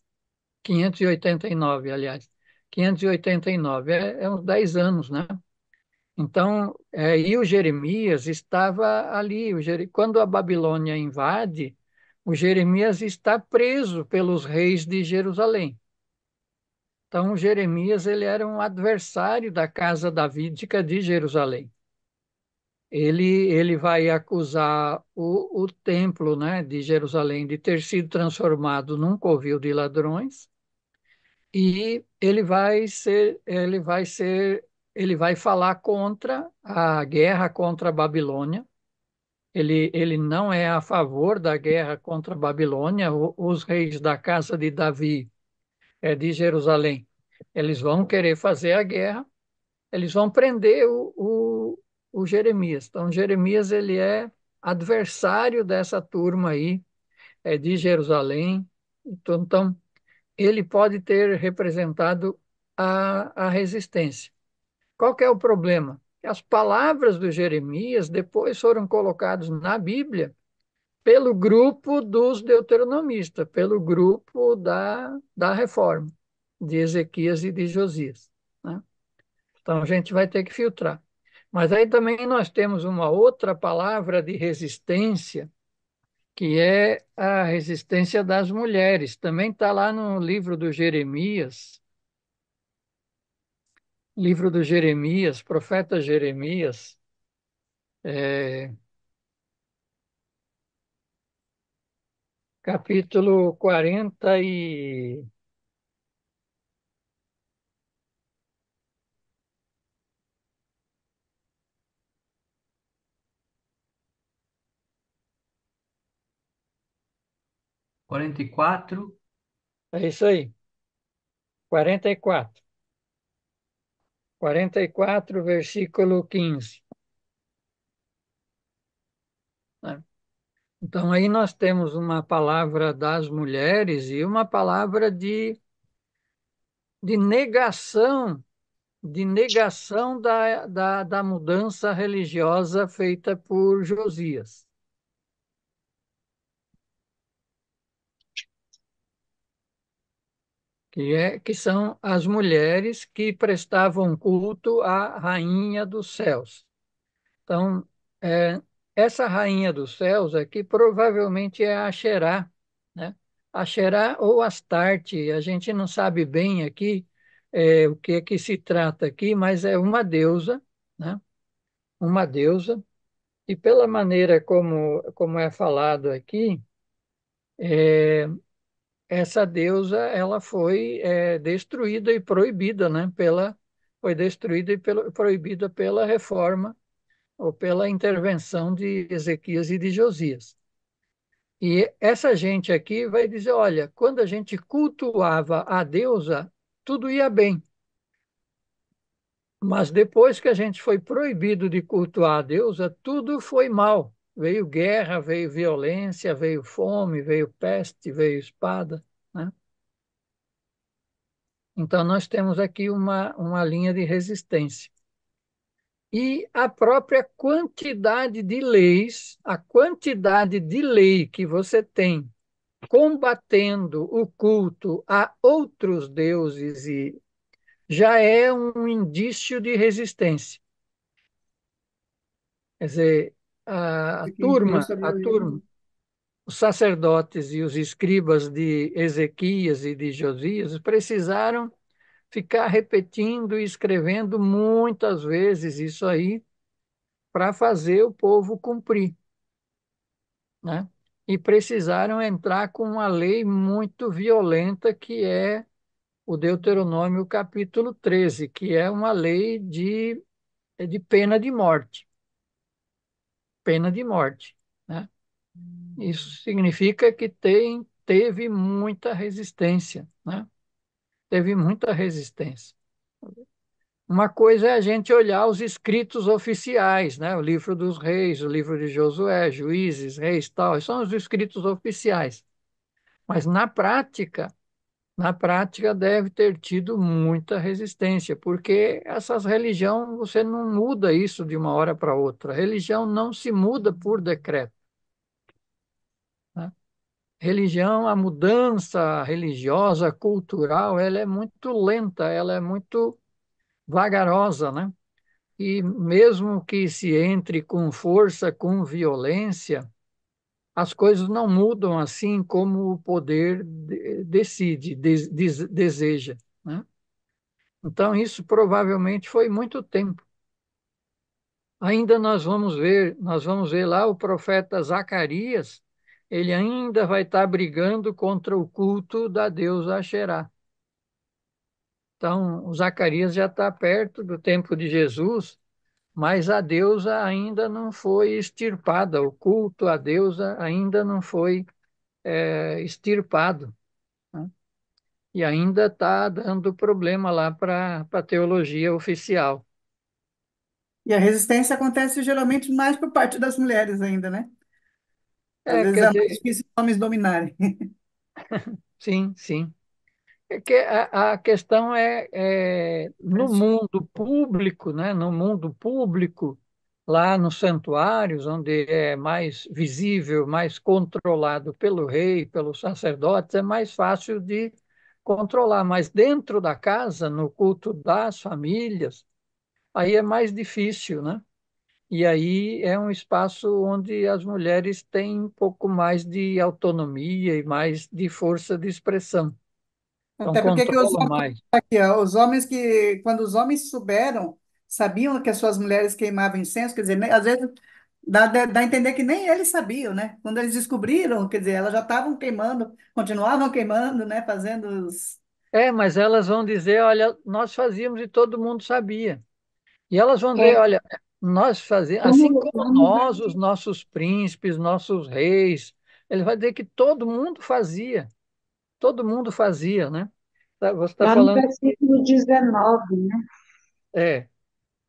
589, aliás. 589, é uns 10 anos, né? Então, e o Jeremias estava ali. Quando a Babilônia invade, o Jeremias está preso pelos reis de Jerusalém. Então, o Jeremias ele era um adversário da casa davídica de Jerusalém. Ele vai acusar o templo, né, de Jerusalém de ter sido transformado num covil de ladrões e ele vai falar contra a guerra contra a Babilônia. Ele não é a favor da guerra contra a Babilônia. Os reis da casa de Davi, de Jerusalém, eles vão querer fazer a guerra, eles vão prender o Jeremias. Então, Jeremias ele é adversário dessa turma aí, de Jerusalém. Então, ele pode ter representado a resistência. Qual que é o problema? As palavras do Jeremias depois foram colocadas na Bíblia pelo grupo dos deuteronomistas, pelo grupo da reforma, de Ezequias e de Josias, né? Então a gente vai ter que filtrar. Mas aí também nós temos uma outra palavra de resistência, que é a resistência das mulheres. Também está lá no livro do Jeremias, profeta Jeremias, é, capítulo 44. é isso aí, 44. 44, versículo 15, né? Então, aí nós temos uma palavra das mulheres e uma palavra de negação, de negação da mudança religiosa feita por Josias, que são as mulheres que prestavam culto à rainha dos céus. Então, essa rainha dos céus aqui provavelmente é a Axerá, né? Axerá ou Astarte, a gente não sabe bem aqui o que é que se trata aqui, mas é uma deusa, né? Uma deusa, e pela maneira como é falado aqui, é, essa deusa ela foi destruída e proibida, né? Foi destruída e proibida pela reforma ou pela intervenção de Ezequias e de Josias. E essa gente aqui vai dizer: olha, quando a gente cultuava a deusa, tudo ia bem. Mas depois que a gente foi proibido de cultuar a deusa, tudo foi mal. Veio guerra, veio violência, veio fome, veio peste, veio espada, né? Então, nós temos aqui uma linha de resistência. E a própria quantidade de leis, a quantidade de lei que você tem combatendo o culto a outros deuses e já é um indício de resistência. Quer dizer, a Porque impõe turma, sobre a o livro. turma, os sacerdotes e os escribas de Ezequias e de Josias precisaram ficar repetindo e escrevendo muitas vezes isso aí para fazer o povo cumprir, né? E precisaram entrar com uma lei muito violenta que é o Deuteronômio capítulo 13, que é uma lei de pena de morte. Pena de morte, né? Isso significa que teve muita resistência, né? Teve muita resistência. Uma coisa é a gente olhar os escritos oficiais, né? O livro dos reis, o livro de Josué, Juízes, Reis, tal, são os escritos oficiais. Mas na prática deve ter tido muita resistência, porque essas religiões, você não muda isso de uma hora para outra. A religião não se muda por decreto, né? Religião, a mudança religiosa, cultural, ela é muito lenta, ela é muito vagarosa, né? E mesmo que se entre com força, com violência, as coisas não mudam assim como o poder decide, deseja, né? Então, isso provavelmente foi muito tempo. Ainda nós vamos ver lá o profeta Zacarias, ele ainda vai estar brigando contra o culto da deusa Axerá. Então, o Zacarias já está perto do tempo de Jesus, mas a deusa ainda não foi extirpada, o culto à deusa ainda não foi extirpado, né? E ainda está dando problema lá para a teologia oficial. E a resistência acontece geralmente mais por parte das mulheres ainda, né? Às vezes Quer é mais dizer, difícil os homens dominarem. sim, sim. É que a questão no mundo público, né? No mundo público, lá nos santuários, onde é mais visível, mais controlado pelo rei, pelos sacerdotes, é mais fácil de controlar. Mas dentro da casa, no culto das famílias, aí é mais difícil, né? E aí é um espaço onde as mulheres têm um pouco mais de autonomia e mais de força de expressão. Então, Até porque que os controlam homens, mais. aqui, ó, os homens que, quando os homens sabiam que as suas mulheres queimavam incenso, quer dizer, às vezes dá a entender que nem eles sabiam, né? Quando eles descobriram, quer dizer, elas já estavam queimando, continuavam queimando, né? Fazendo os... Mas elas vão dizer, olha, nós fazíamos e todo mundo sabia. E elas vão dizer, É, olha, nós fazíamos, assim vamos, como vamos nós, os nossos príncipes, nossos reis, ele vai dizer que todo mundo fazia, né? Você está lá no falando, versículo 19, né? é,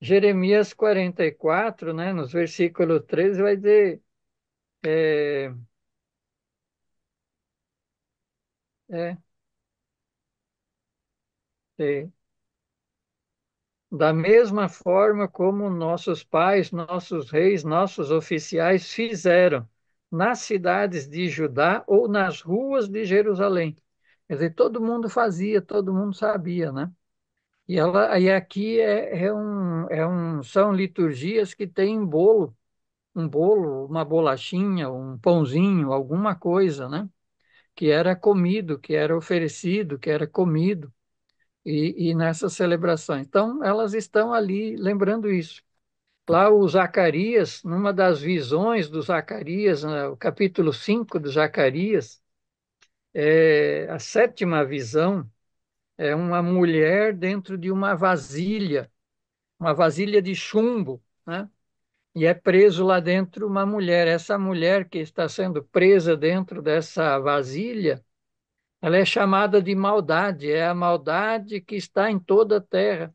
Jeremias 44, né, nos versículos 13, vai dizer, é, é, é, da mesma forma como nossos pais, nossos reis, nossos oficiais fizeram nas cidades de Judá ou nas ruas de Jerusalém. Quer dizer, todo mundo fazia, todo mundo sabia, né? E aqui são liturgias que têm bolo. um bolo, uma bolachinha, um pãozinho, alguma coisa, né? Que era comido, que era oferecido, que era comido, e nessas celebrações. Então, elas estão ali lembrando isso. Lá o Zacarias, numa das visões do Zacarias, né, o capítulo 5 do Zacarias, a sétima visão é uma mulher dentro de uma vasilha de chumbo, né? E é preso lá dentro uma mulher. Essa mulher que está sendo presa dentro dessa vasilha, ela é chamada de maldade, é a maldade que está em toda a terra.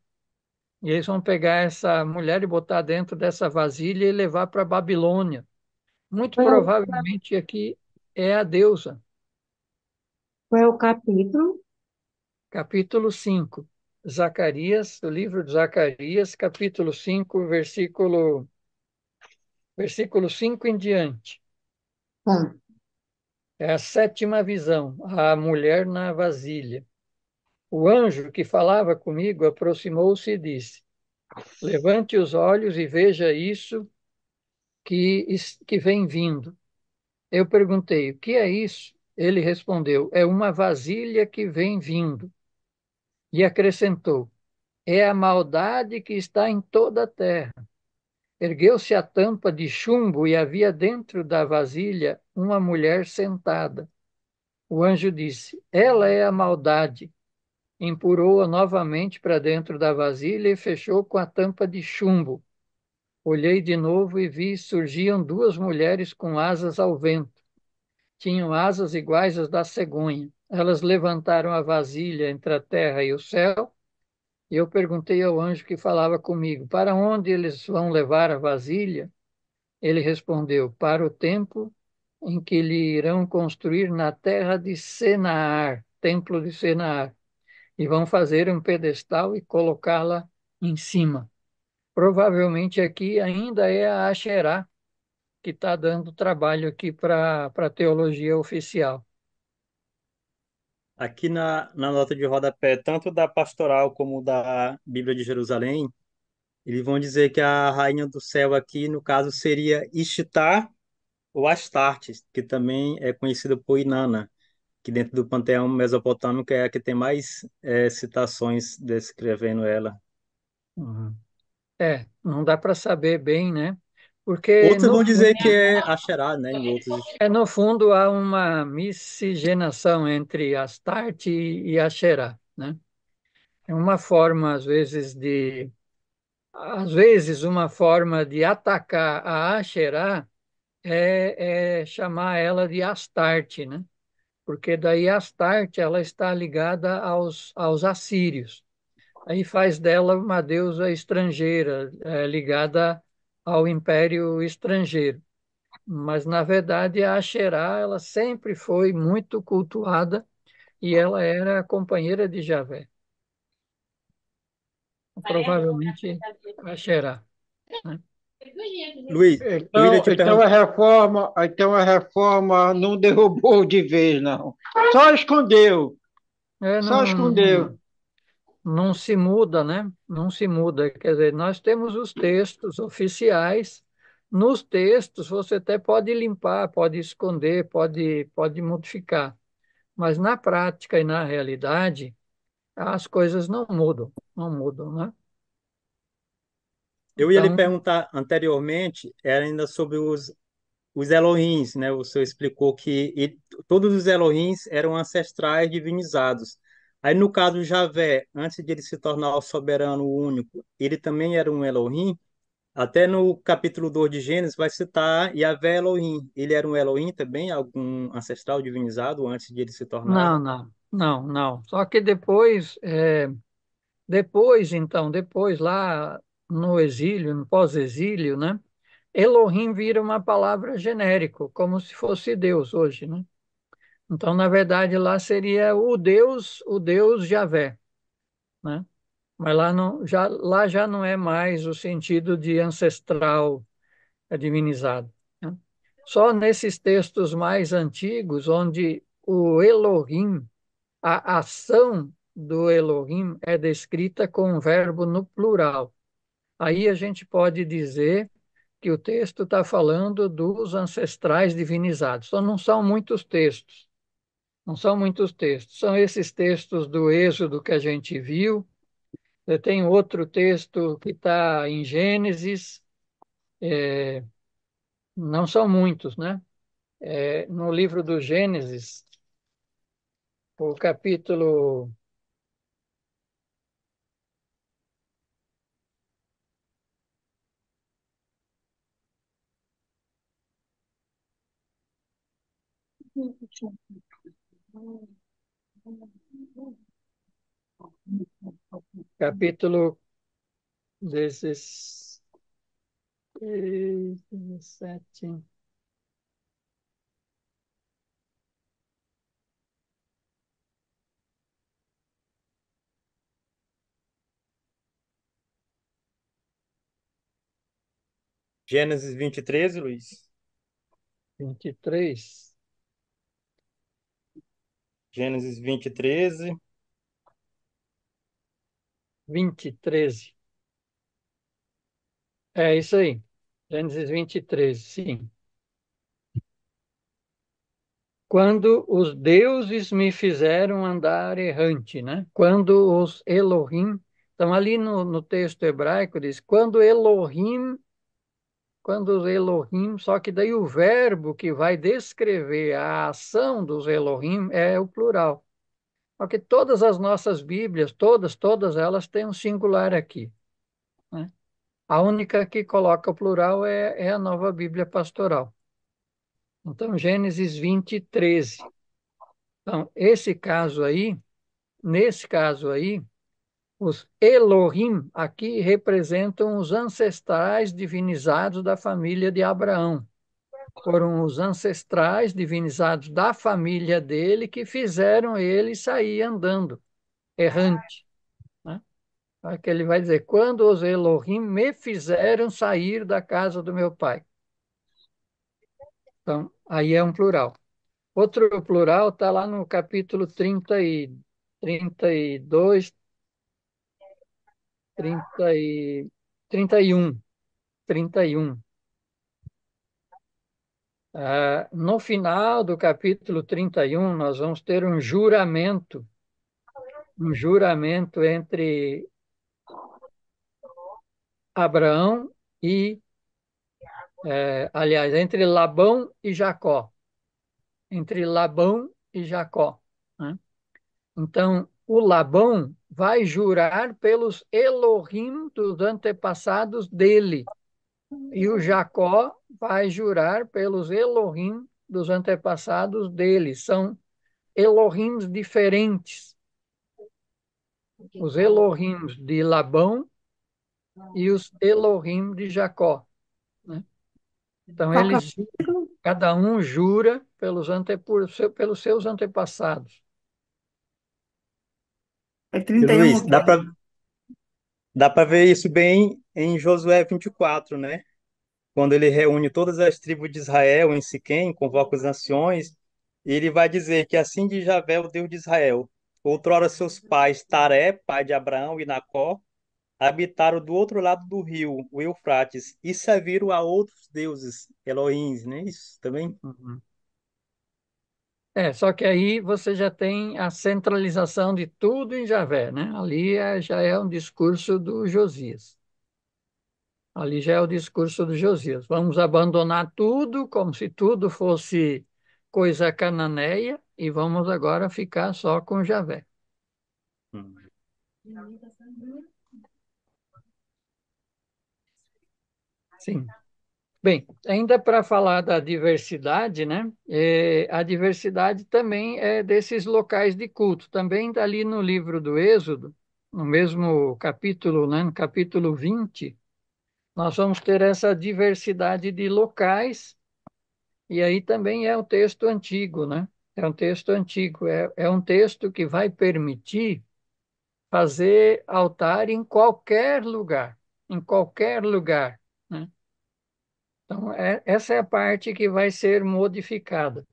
E eles vão pegar essa mulher e botar dentro dessa vasilha e levar para a Babilônia. Muito Qual é o, provavelmente aqui é a deusa. qual é o capítulo? Capítulo 5, Zacarias, o livro de Zacarias, capítulo 5, versículo 5 em diante. Ah, É a sétima visão, a mulher na vasilha. O anjo que falava comigo aproximou-se e disse: Levante os olhos e veja isso que vem vindo. Eu perguntei: O que é isso? Ele respondeu: É uma vasilha que vem vindo. E acrescentou: É a maldade que está em toda a terra. Ergueu-se a tampa de chumbo e havia dentro da vasilha uma mulher sentada. O anjo disse: Ela é a maldade. Empurrou-a novamente para dentro da vasilha e fechou com a tampa de chumbo. Olhei de novo e vi surgiam duas mulheres com asas ao vento. Tinham asas iguais às da cegonha. Elas levantaram a vasilha entre a terra e o céu, e eu perguntei ao anjo que falava comigo: Para onde eles vão levar a vasilha? Ele respondeu: Para o templo em que lhe irão construir na terra de Senaar, templo de Senaar, e vão fazer um pedestal e colocá-la em cima. Provavelmente aqui ainda é a Asherá que está dando trabalho aqui para a teologia oficial. Aqui na nota de rodapé, tanto da Pastoral como da Bíblia de Jerusalém, eles vão dizer que a rainha do céu aqui, no caso, seria Ishtar ou Astartes, que também é conhecida por Inanna, que dentro do panteão mesopotâmico é a que tem mais citações descrevendo ela. Uhum. Não dá para saber bem, né? Porque Outros no vão fundo, dizer que é Asherá, né? Em outros. no fundo há uma miscigenação entre Astarte e Asherá, né? É uma forma, às vezes uma forma de atacar a Asherá é chamar ela de Astarte, né? Porque daí Astarte ela está ligada aos assírios. Aí faz dela uma deusa estrangeira, ligada ao império estrangeiro. Mas, na verdade, a Asherá, ela sempre foi muito cultuada e ela era a companheira de Javé. Provavelmente a Asherá, né? Luiz, eu iria te Então perguntar. a reforma não derrubou de vez, não. Só escondeu, só Não, escondeu. não se muda, né? Não se muda. Quer dizer, nós temos os textos oficiais. Nos textos, você até pode limpar, pode esconder, pode modificar. Mas na prática e na realidade, as coisas não mudam, não mudam, né? Eu ia lhe Então, perguntar anteriormente, era ainda sobre os Elohims, né? O senhor explicou que todos os Elohims eram ancestrais divinizados. Aí, no caso do Javé, antes de ele se tornar o soberano único, ele também era um Elohim. Até no capítulo 2 de Gênesis vai citar Yahvé Elohim. Ele era um Elohim também, algum ancestral divinizado antes de ele se tornar? não. Só que depois lá no exílio, no pós-exílio, né? Elohim vira uma palavra genérico, como se fosse Deus hoje, né? Então, na verdade, lá seria o Deus Javé, né? Mas lá já não é mais o sentido de ancestral divinizado, né? Só nesses textos mais antigos, onde o Elohim, a ação do Elohim é descrita com o verbo no plural. Aí a gente pode dizer que o texto está falando dos ancestrais divinizados. Então, não são muitos textos. Não são muitos textos. São esses textos do Êxodo que a gente viu. Tem outro texto que está em Gênesis. Não são muitos, né? No livro do Gênesis, o capítulo capítulo 16, 17. Gênesis 23, Luiz. 23. Gênesis 23. 13. É isso aí. Gênesis 23, sim. Quando os deuses me fizeram andar errante, né? Quando os Elohim, então ali no texto hebraico diz, quando os Elohim, só que daí o verbo que vai descrever a ação dos Elohim é o plural. Porque todas as nossas Bíblias, todas elas têm um singular aqui, né? A única que coloca o plural é a Nova Bíblia Pastoral. Então, Gênesis 20, 13. Então, nesse caso aí, os Elohim aqui representam os ancestrais divinizados da família de Abraão. Foram os ancestrais divinizados da família dele que fizeram ele sair andando, errante, né? Que ele vai dizer, quando os Elohim me fizeram sair da casa do meu pai. Então, aí é um plural. Outro plural está lá no capítulo 32, 30 e 31. 31. No final do capítulo 31, nós vamos ter um juramento entre Abraão e, aliás, entre Labão e Jacó. Entre Labão e Jacó, né? Então, o Labão vai jurar pelos Elohim dos antepassados dele. E o Jacó vai jurar pelos Elohim dos antepassados dele. São Elohims diferentes. Os Elohims de Labão e os Elohim de Jacó, né? Então, cada um jura pelos seus antepassados. É E 31 Luiz, o quê? dá para ver isso bem em Josué 24, né? Quando ele reúne todas as tribos de Israel em Siquém, convoca as nações, e ele vai dizer que assim diz Javé, o Deus de Israel. Outrora seus pais, Taré, pai de Abraão e Nacó, habitaram do outro lado do rio, o Eufrates, e serviram a outros deuses, Elohims, né? Isso também. Uhum. Só que aí você já tem a centralização de tudo em Javé, né? Ali já é um discurso do Josias. Ali já é o discurso do Josias. Vamos abandonar tudo, como se tudo fosse coisa cananeia, e vamos agora ficar só com Javé. Sim. Bem, ainda para falar da diversidade, né? A diversidade também é desses locais de culto. Também está ali no livro do Êxodo, no mesmo capítulo, né? No capítulo 20, nós vamos ter essa diversidade de locais, e aí também é um texto antigo, né? É um texto antigo, é um texto que vai permitir fazer altar em qualquer lugar, né? Então, essa é a parte que vai ser modificada.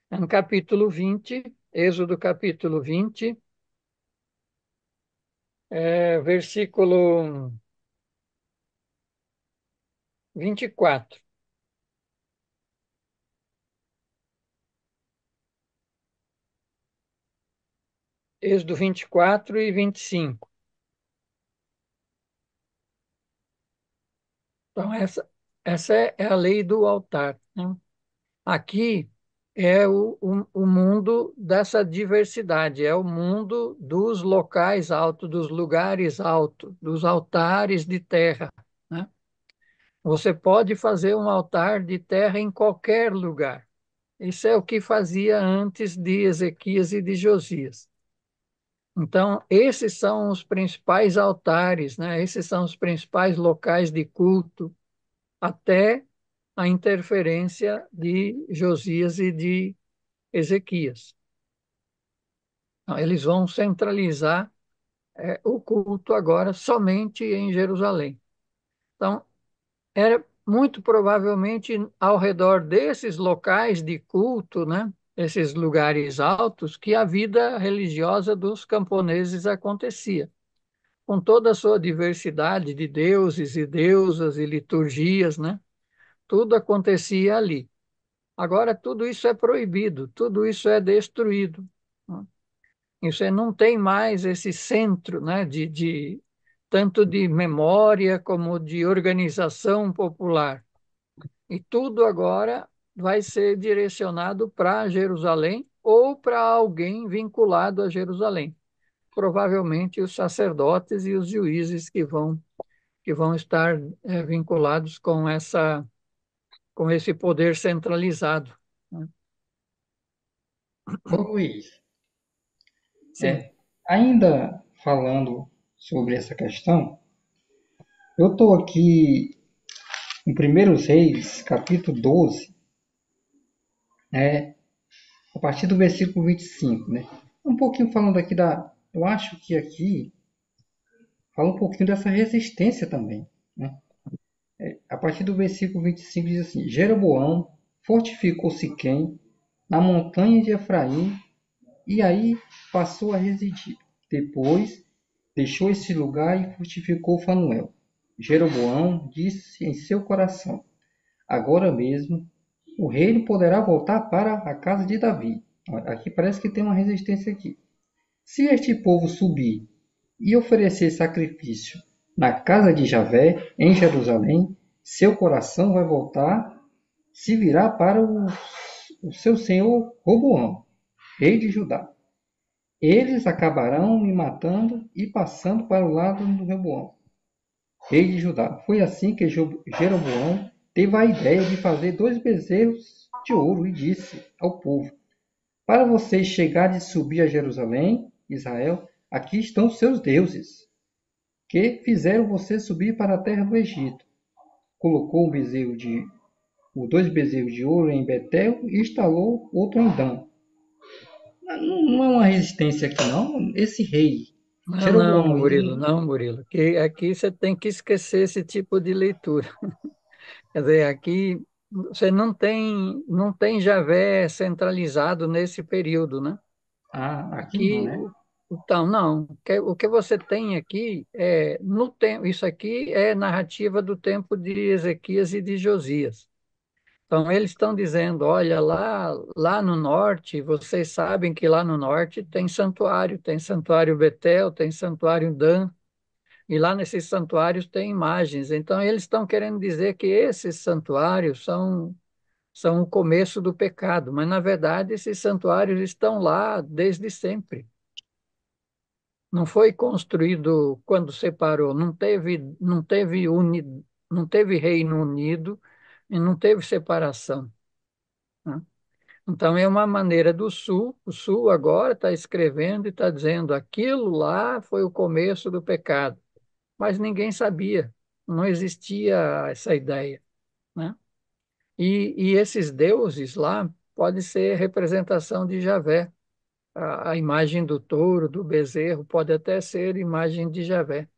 No capítulo 20, Êxodo capítulo 20, versículo 24. Êxodo 24 e 25. Então, essa é a lei do altar, né? Aqui é o mundo dessa diversidade, é o mundo dos locais altos, dos lugares altos, dos altares de terra, né? Você pode fazer um altar de terra em qualquer lugar. Isso é o que fazia antes de Ezequias e de Josias. Então, esses são os principais altares, né? Esses são os principais locais de culto, até a interferência de Josias e de Ezequias. Então, eles vão centralizar o culto agora somente em Jerusalém. Então, era muito provavelmente ao redor desses locais de culto, né, esses lugares altos, que a vida religiosa dos camponeses acontecia, com toda a sua diversidade de deuses e deusas e liturgias, né? Tudo acontecia ali. Agora, tudo isso é proibido, tudo isso é destruído, né? E você não tem mais esse centro, né, tanto de memória como de organização popular. E tudo agora vai ser direcionado para Jerusalém ou para alguém vinculado a Jerusalém. Provavelmente os sacerdotes e os juízes que vão estar vinculados com esse poder centralizado, né? Ô Luiz, Sim. ainda falando sobre essa questão, eu estou aqui em 1 Reis, capítulo 12, a partir do versículo 25, né? Um pouquinho falando aqui eu acho que aqui fala um pouquinho dessa resistência também, né? A partir do versículo 25 diz assim: Jeroboão fortificou Siquém na montanha de Efraim e aí passou a residir. Depois deixou esse lugar e fortificou Fanuel. Jeroboão disse em seu coração: agora mesmo o reino poderá voltar para a casa de Davi. Aqui parece que tem uma resistência aqui. Se este povo subir e oferecer sacrifício na casa de Javé, em Jerusalém, seu coração vai voltar, se virá para o seu senhor Roboão, rei de Judá. Eles acabarão me matando e passando para o lado do Roboão, rei de Judá. Foi assim que Jeroboão teve a ideia de fazer 2 bezerros de ouro e disse ao povo: para vocês chegarem e subir a Jerusalém, Israel, aqui estão seus deuses, que fizeram você subir para a terra do Egito. Colocou os 2 bezerros de ouro em Betel e instalou outro em Dan. Não é uma resistência aqui, não. Esse rei, Não, Jeroboão, Murilo, não, Murilo. Que aqui você tem que esquecer esse tipo de leitura. Quer dizer, aqui você não tem Javé centralizado nesse período, né? aqui não, Aqui, né? então, não. O que você tem aqui no tempo, isso aqui é narrativa do tempo de Ezequias e de Josias. Então, eles estão dizendo, olha, lá no norte, vocês sabem que lá no norte tem santuário Betel, tem santuário Dan, e lá nesses santuários tem imagens. Então, eles estão querendo dizer que esses santuários são o começo do pecado, mas, na verdade, esses santuários estão lá desde sempre. Não foi construído quando separou, não teve Reino Unido e não teve separação, né? Então, é uma maneira do Sul, o Sul agora está escrevendo e está dizendo aquilo lá foi o começo do pecado, mas ninguém sabia, não existia essa ideia, né? E esses deuses lá pode ser representação de Javé. A imagem do touro, do bezerro, pode até ser imagem de Javé.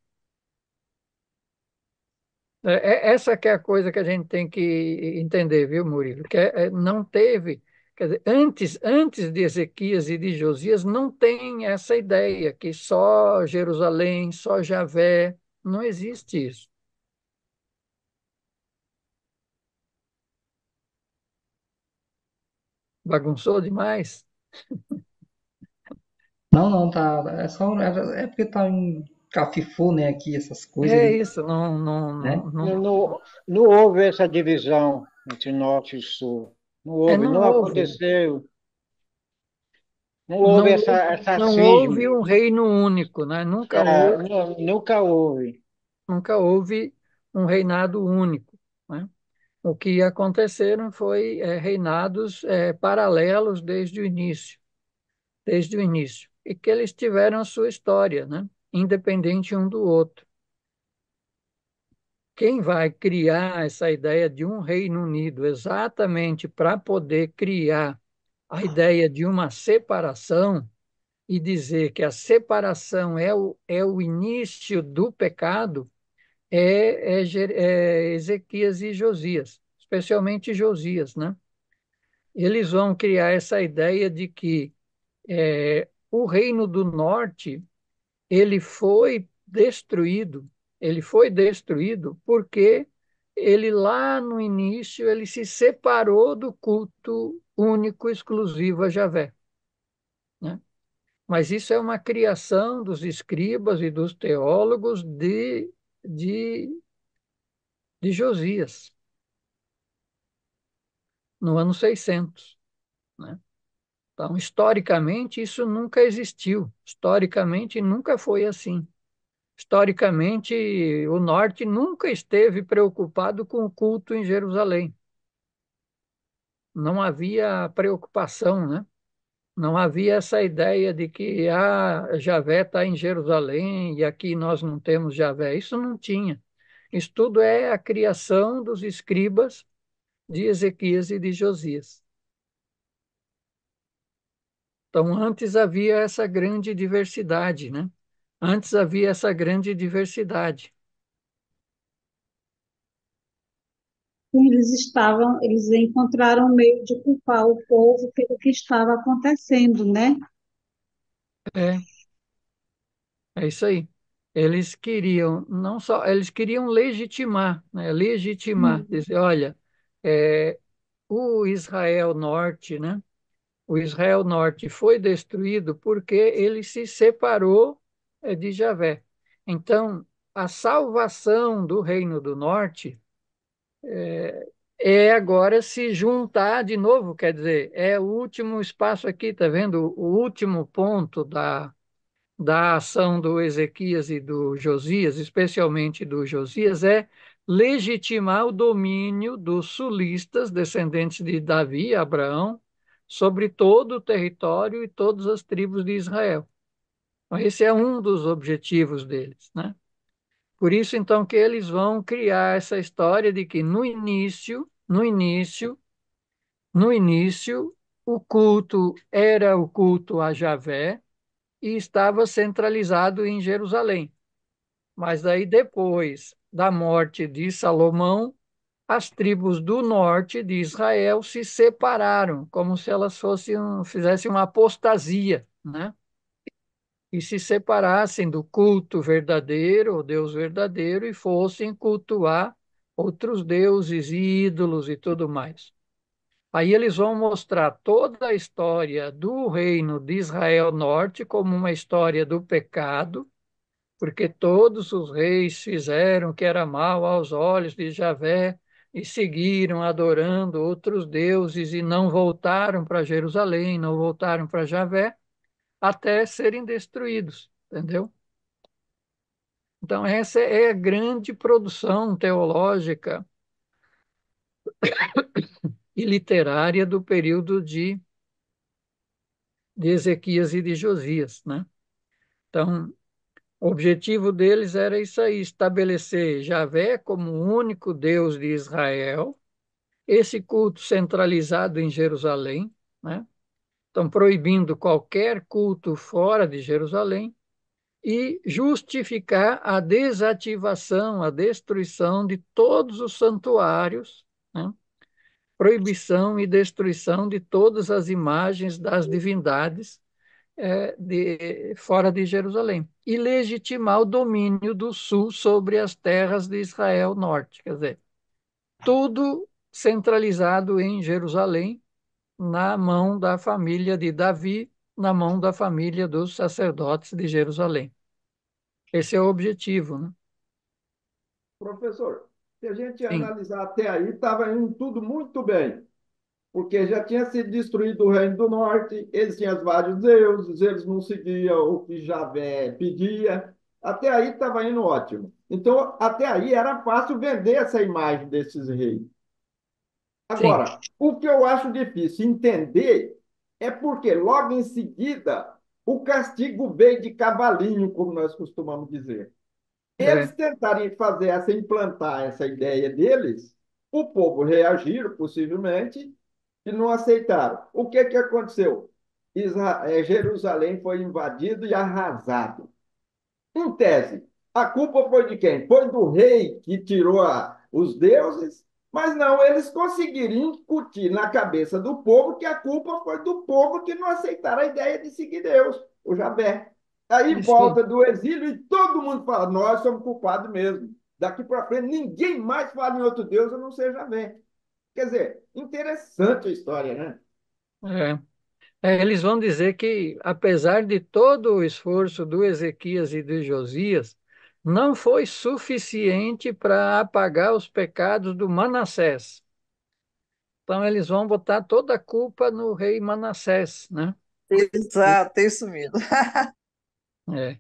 Essa que é a coisa que a gente tem que entender, viu, Murilo? Que não teve, quer dizer, antes de Ezequias e de Josias, não tem essa ideia que só Jerusalém, só Javé, não existe isso. Bagunçou demais? Não, não, tá. É porque tá em cafifo, né, aqui, essas coisas, É isso, não, não, né? não, Não houve essa divisão entre norte e sul. Não houve, não não houve. aconteceu. Não houve Não, essa não cisma. houve um reino único, né? Nunca houve. Nunca houve um reinado único, né? O que aconteceram foi reinados paralelos desde o início, e que eles tiveram a sua história, né? Independente um do outro. Quem vai criar essa ideia de um Reino Unido exatamente para poder criar a ideia de uma separação e dizer que a separação é o início do pecado é Ezequias e Josias, especialmente Josias, né? Eles vão criar essa ideia de que o reino do norte ele foi destruído porque ele lá no início ele se separou do culto único exclusivo a Javé, né? Mas isso é uma criação dos escribas e dos teólogos de, de Josias, no ano 600, né? Então, historicamente, isso nunca existiu. Historicamente, nunca foi assim. Historicamente, o norte nunca esteve preocupado com o culto em Jerusalém. Não havia preocupação, né? Não havia essa ideia de que Javé está em Jerusalém e aqui nós não temos Javé. Isso não tinha. Isso tudo é a criação dos escribas de Ezequias e de Josias. Então, antes havia essa grande diversidade, né? Antes havia essa grande diversidade. Eles encontraram um meio de culpar o povo pelo que estava acontecendo, né? É, é isso aí. Eles queriam, não só, eles queriam legitimar, né? Legitimar, Uhum. dizer, olha, é, o Israel Norte, né? O Israel Norte foi destruído porque ele se separou de Javé. Então, a salvação do Reino do Norte é agora se juntar de novo, quer dizer, é o último espaço aqui, tá vendo? O último ponto da ação do Ezequias e do Josias, especialmente do Josias, é legitimar o domínio dos sulistas, descendentes de Davi, Abraão, sobre todo o território e todas as tribos de Israel. Então, esse é um dos objetivos deles, né? Por isso, então, que eles vão criar essa história de que no início, o culto era o culto a Javé e estava centralizado em Jerusalém. Mas daí, depois da morte de Salomão, as tribos do norte de Israel se separaram, como se elas fizessem uma apostasia, né? E se separassem do culto verdadeiro, o Deus verdadeiro, e fossem cultuar outros deuses, ídolos e tudo mais. Aí eles vão mostrar toda a história do reino de Israel Norte como uma história do pecado, porque todos os reis fizeram o que era mal aos olhos de Javé e seguiram adorando outros deuses e não voltaram para Jerusalém, não voltaram para Javé, até serem destruídos, entendeu? Então, essa é a grande produção teológica e literária do período de Ezequias e de Josias, né? Então, o objetivo deles era isso aí, estabelecer Javé como o único Deus de Israel, esse culto centralizado em Jerusalém, né? Estão proibindo qualquer culto fora de Jerusalém e justificar a desativação, a destruição de todos os santuários, né? Proibição e destruição de todas as imagens das divindades fora de Jerusalém e legitimar o domínio do sul sobre as terras de Israel Norte, quer dizer, tudo centralizado em Jerusalém, na mão da família de Davi, na mão da família dos sacerdotes de Jerusalém. Esse é o objetivo, né? Professor, se a gente Sim, analisar até aí, estava indo tudo muito bem, porque já tinha sido destruído o Reino do Norte, eles tinham vários deuses, eles não seguiam o que Javé pedia. Até aí estava indo ótimo. Então, até aí era fácil vender essa imagem desses reis. sim. Agora, o que eu acho difícil entender é porque logo em seguida o castigo veio de cavalinho, como nós costumamos dizer. Eles É, tentarem fazer implantar essa ideia deles, o povo reagiram, possivelmente, e não aceitaram. O que que aconteceu? Jerusalém foi invadido e arrasado. Em tese, a culpa foi de quem? Foi do rei que tirou os deuses, mas não, eles conseguiram incutir na cabeça do povo que a culpa foi do povo que não aceitaram a ideia de seguir Deus, o Javé. Aí isso, volta do exílio e todo mundo fala: nós somos culpados mesmo. Daqui para frente, ninguém mais fala em outro Deus a não ser Javé. Quer dizer, interessante a história, né? é. Eles vão dizer que, apesar de todo o esforço do Ezequias e de Josias, não foi suficiente para apagar os pecados do Manassés. Então, eles vão botar toda a culpa no rei Manassés, né? Exato, é isso mesmo. É.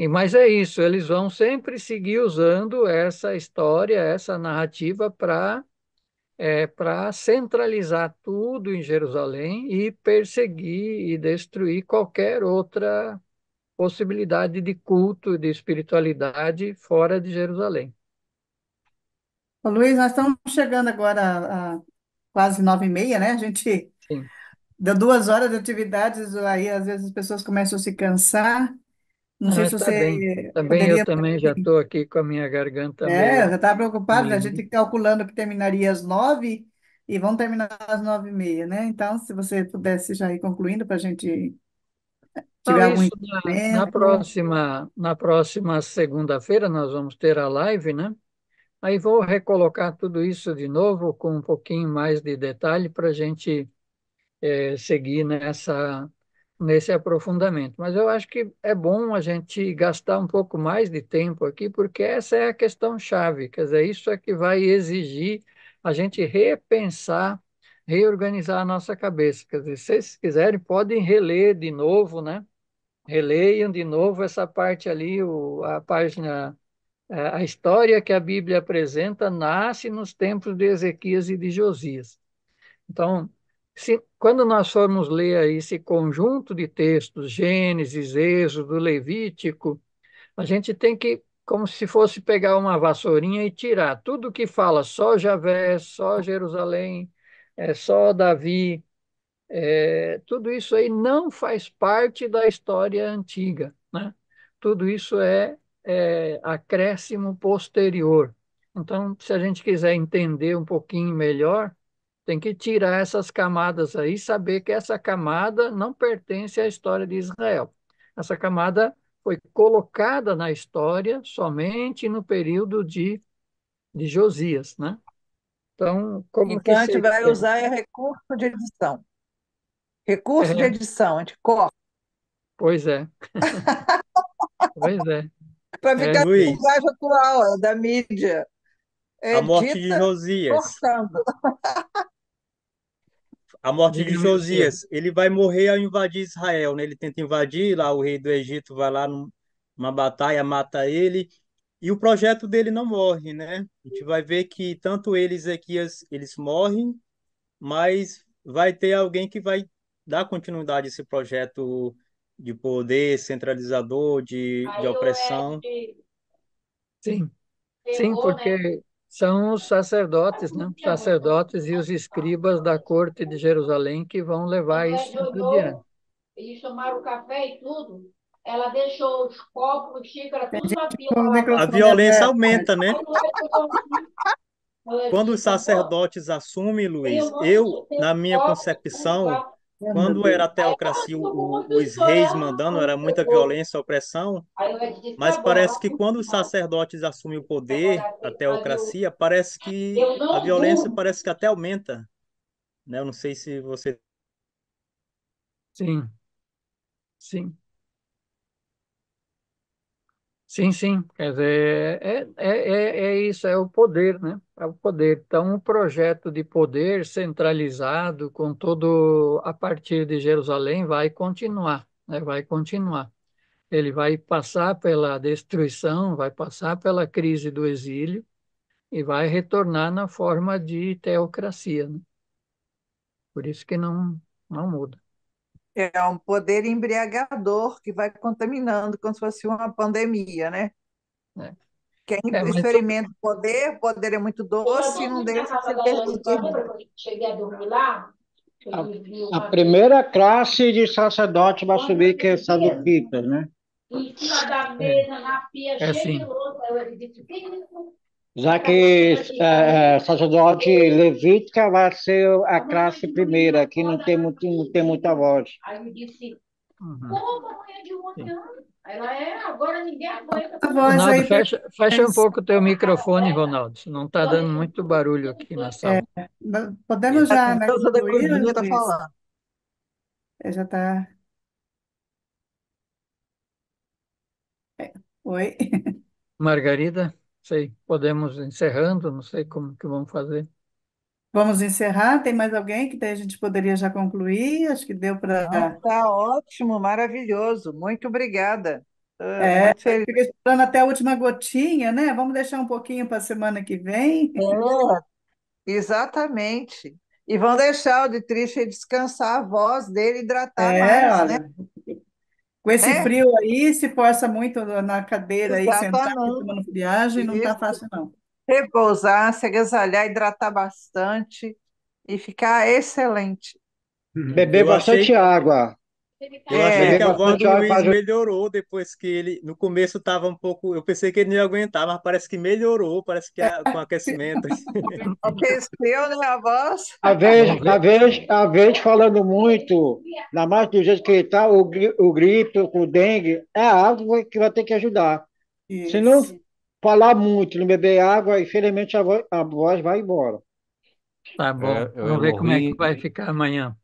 Mas é isso, eles vão sempre seguir usando essa história, essa narrativa para centralizar tudo em Jerusalém e perseguir e destruir qualquer outra possibilidade de culto, de espiritualidade fora de Jerusalém. Ô, Luiz, nós estamos chegando agora a quase 9h30, né? A gente Sim. deu 2 horas de atividades, aí às vezes as pessoas começam a se cansar. Não Não, sei se está bem. você Também eu poderia. também já estou aqui com a minha garganta É, eu meio, já estava preocupada, a gente meio. calculando que terminaria às 9 e vão terminar às 9h30, né? Então, se você pudesse já ir concluindo para a gente Não, tiver algum isso ensinamento. na próxima segunda-feira nós vamos ter a live, né? Aí vou recolocar tudo isso de novo com um pouquinho mais de detalhe para a gente seguir nesse aprofundamento. Mas eu acho que é bom a gente gastar um pouco mais de tempo aqui, porque essa é a questão chave. Quer dizer, isso é que vai exigir a gente repensar, reorganizar a nossa cabeça. Quer dizer, se vocês quiserem, podem reler de novo, né? Releiam de novo essa parte ali, a página. A história que a Bíblia apresenta nasce nos tempos de Ezequias e de Josias. Então, quando nós formos ler aí esse conjunto de textos, Gênesis, Êxodo, Levítico, a gente tem que, como se fosse pegar uma vassourinha e tirar tudo que fala só Javé, só Jerusalém, só Davi, tudo isso aí não faz parte da história antiga, né? Tudo isso é acréscimo posterior. Então, se a gente quiser entender um pouquinho melhor, tem que tirar essas camadas aí, saber que essa camada não pertence à história de Israel. Essa camada foi colocada na história somente no período de Josias, né? Então, como que Então, a gente seria? vai usar recurso de edição. Recurso de É, edição, a gente corta pois é, pois é. para É, ficar com Luiz, linguagem atual da mídia. a morte de Edita Josias. cortando. A morte de diga-me você. Josias, ele vai morrer ao invadir Israel, né? Ele tenta invadir, lá o rei do Egito vai lá numa batalha, mata ele, e o projeto dele não morre, né? A gente vai ver que tanto ele e Ezequias, eles morrem, mas vai ter alguém que vai dar continuidade a esse projeto de poder centralizador, de Aí o opressão. Ed Sim, sim, pegou, né? porque são os sacerdotes, né? Os sacerdotes e os escribas da corte de Jerusalém que vão levar Quando o isso Ed sempre adiante. olhou, eles tomaram café e tudo. Ela deixou os copos, xícara, tudo na pia O para A lavar. microfone violência aberto. aumenta, né? Aí o Ed olhou assim, o Ed Quando os disse, amor, sacerdotes assumem, tem um Luiz, monte eu, de tem na um minha copo, um concepção, prato. Oh, meu quando era a Deus. Aí ela teocracia, ficou muito os reis estourada, mandando, quando era muita pegou. violência, opressão, Aí o Ed disse, mas tá bom, parece ela que quando os não. sacerdotes assumem o poder, Agora, a mas eu, teocracia, parece que eu a não violência durmo. parece que até aumenta, né? Eu não sei se você Sim, sim. Sim, sim, quer dizer, é isso, é o poder, né? É o poder. Então, um projeto de poder centralizado, com todo a partir de Jerusalém, vai continuar, né? Vai continuar. Ele vai passar pela destruição, vai passar pela crise do exílio e vai retornar na forma de teocracia, né? Por isso que não muda. É um poder embriagador que vai contaminando, como se fosse uma pandemia, né? Né? Quem Mas experimenta o poder é muito doce e não deixa de ter. Cheguei a dormir lá, A primeira classe de sacerdote vai subir, que é saduquitas, né? em cima da é, mesa, na pia, é cheio de assim. louça. Aí ele disse, que isso? Já que sacerdote levítica vai ser a classe primeira, que não tem muita voz. Aí ele disse, Uhum. como amanhã de manhã? Ela agora ninguém aguenta. A voz Ronaldo, aí, fecha um pouco o teu microfone, Ronaldo. Não está dando muito barulho aqui na é, sala. podemos A já, né, criança da concluir, cozinha está Luiz? falando. Já está. Oi. Margarida, sei, podemos encerrando, não sei como que vamos fazer. Vamos encerrar. Tem mais alguém que daí a gente poderia já concluir? Acho que deu Não, para. tá ótimo, maravilhoso. Muito obrigada. Tô É, muito feliz. fica esperando até a última gotinha, né? Vamos deixar um pouquinho para a semana que vem. Exatamente. E vão deixar o de triste descansar a voz dele, hidratar É, mais, né? olha, com esse Né? frio aí, se força muito na cadeira aí, sentado, Exatamente. tomando friagem, não tá Isso. fácil, não. Repousar, se agasalhar, hidratar bastante e ficar excelente. Beber Eu bastante achei, água. eu achei É, que Beber a voz bastante do água para Luiz ajudar. melhorou depois que ele, no começo estava um pouco, eu pensei que ele não ia aguentar, mas parece que melhorou, parece que com aquecimento. aqueceu, né, a voz? Vamos ver. A vez falando muito, ainda mais do jeito que ele está, o gripe, o dengue, é a água que vai ter que ajudar. Se não Isso. falar muito, não beber água, infelizmente a voz vai embora. Tá bom. Eu Vamos ver como é que morri. vai ficar amanhã.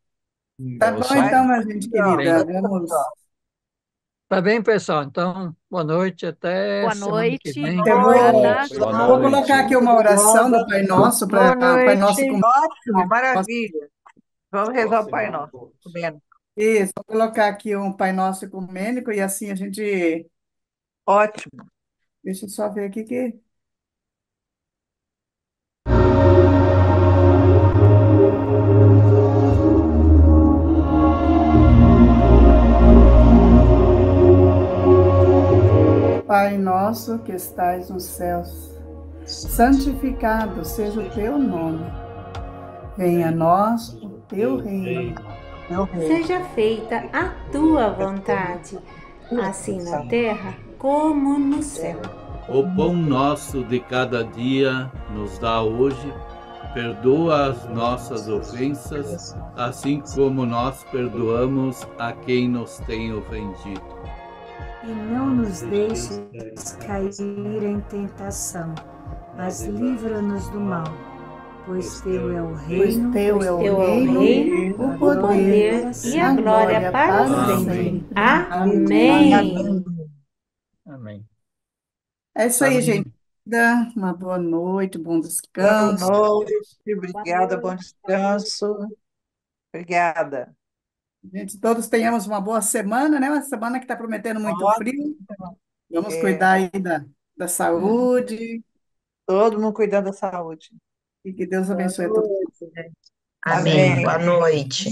Tá Eu bom só. então, minha gente Bem, querida. Vamos. tá bem, pessoal. Então, boa noite, até Boa semana que noite, vem. Eu boa vou, tarde. Boa vou colocar noite. aqui uma oração do Pai Nosso Boa para Pai Nosso noite. com Ótimo, maravilha. Vamos rezar o Pai Nosso. Comendo. isso, vou colocar aqui um Pai Nosso ecumênico e assim a gente. Ótimo. Deixa eu só ver aqui que. Pai nosso que estais nos céus, santificado seja o teu nome. Venha a nós o teu reino. Seja feita a tua vontade, assim na terra como no céu. O pão nosso de cada dia nos dá hoje. Perdoa as nossas ofensas, assim como nós perdoamos a quem nos tem ofendido. E não nos deixes cair em tentação, mas livra-nos do mal. Pois teu é o reino, o poder e a glória para sempre. Amém. Amém. É isso aí, gente. Uma boa noite, bom Boa descanso. noite. Obrigada, bom descanso. Obrigada. Gente, todos tenhamos uma boa semana, né? Uma semana que está prometendo muito frio. Vamos cuidar aí da saúde. Todo mundo cuidando da saúde. E que Deus abençoe a todos. Amém. Boa noite.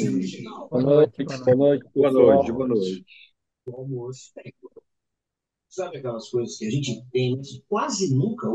Boa noite, Boa noite, Boa pessoal. noite, boa noite. Sabe aquelas coisas que a gente tem, mas quase nunca.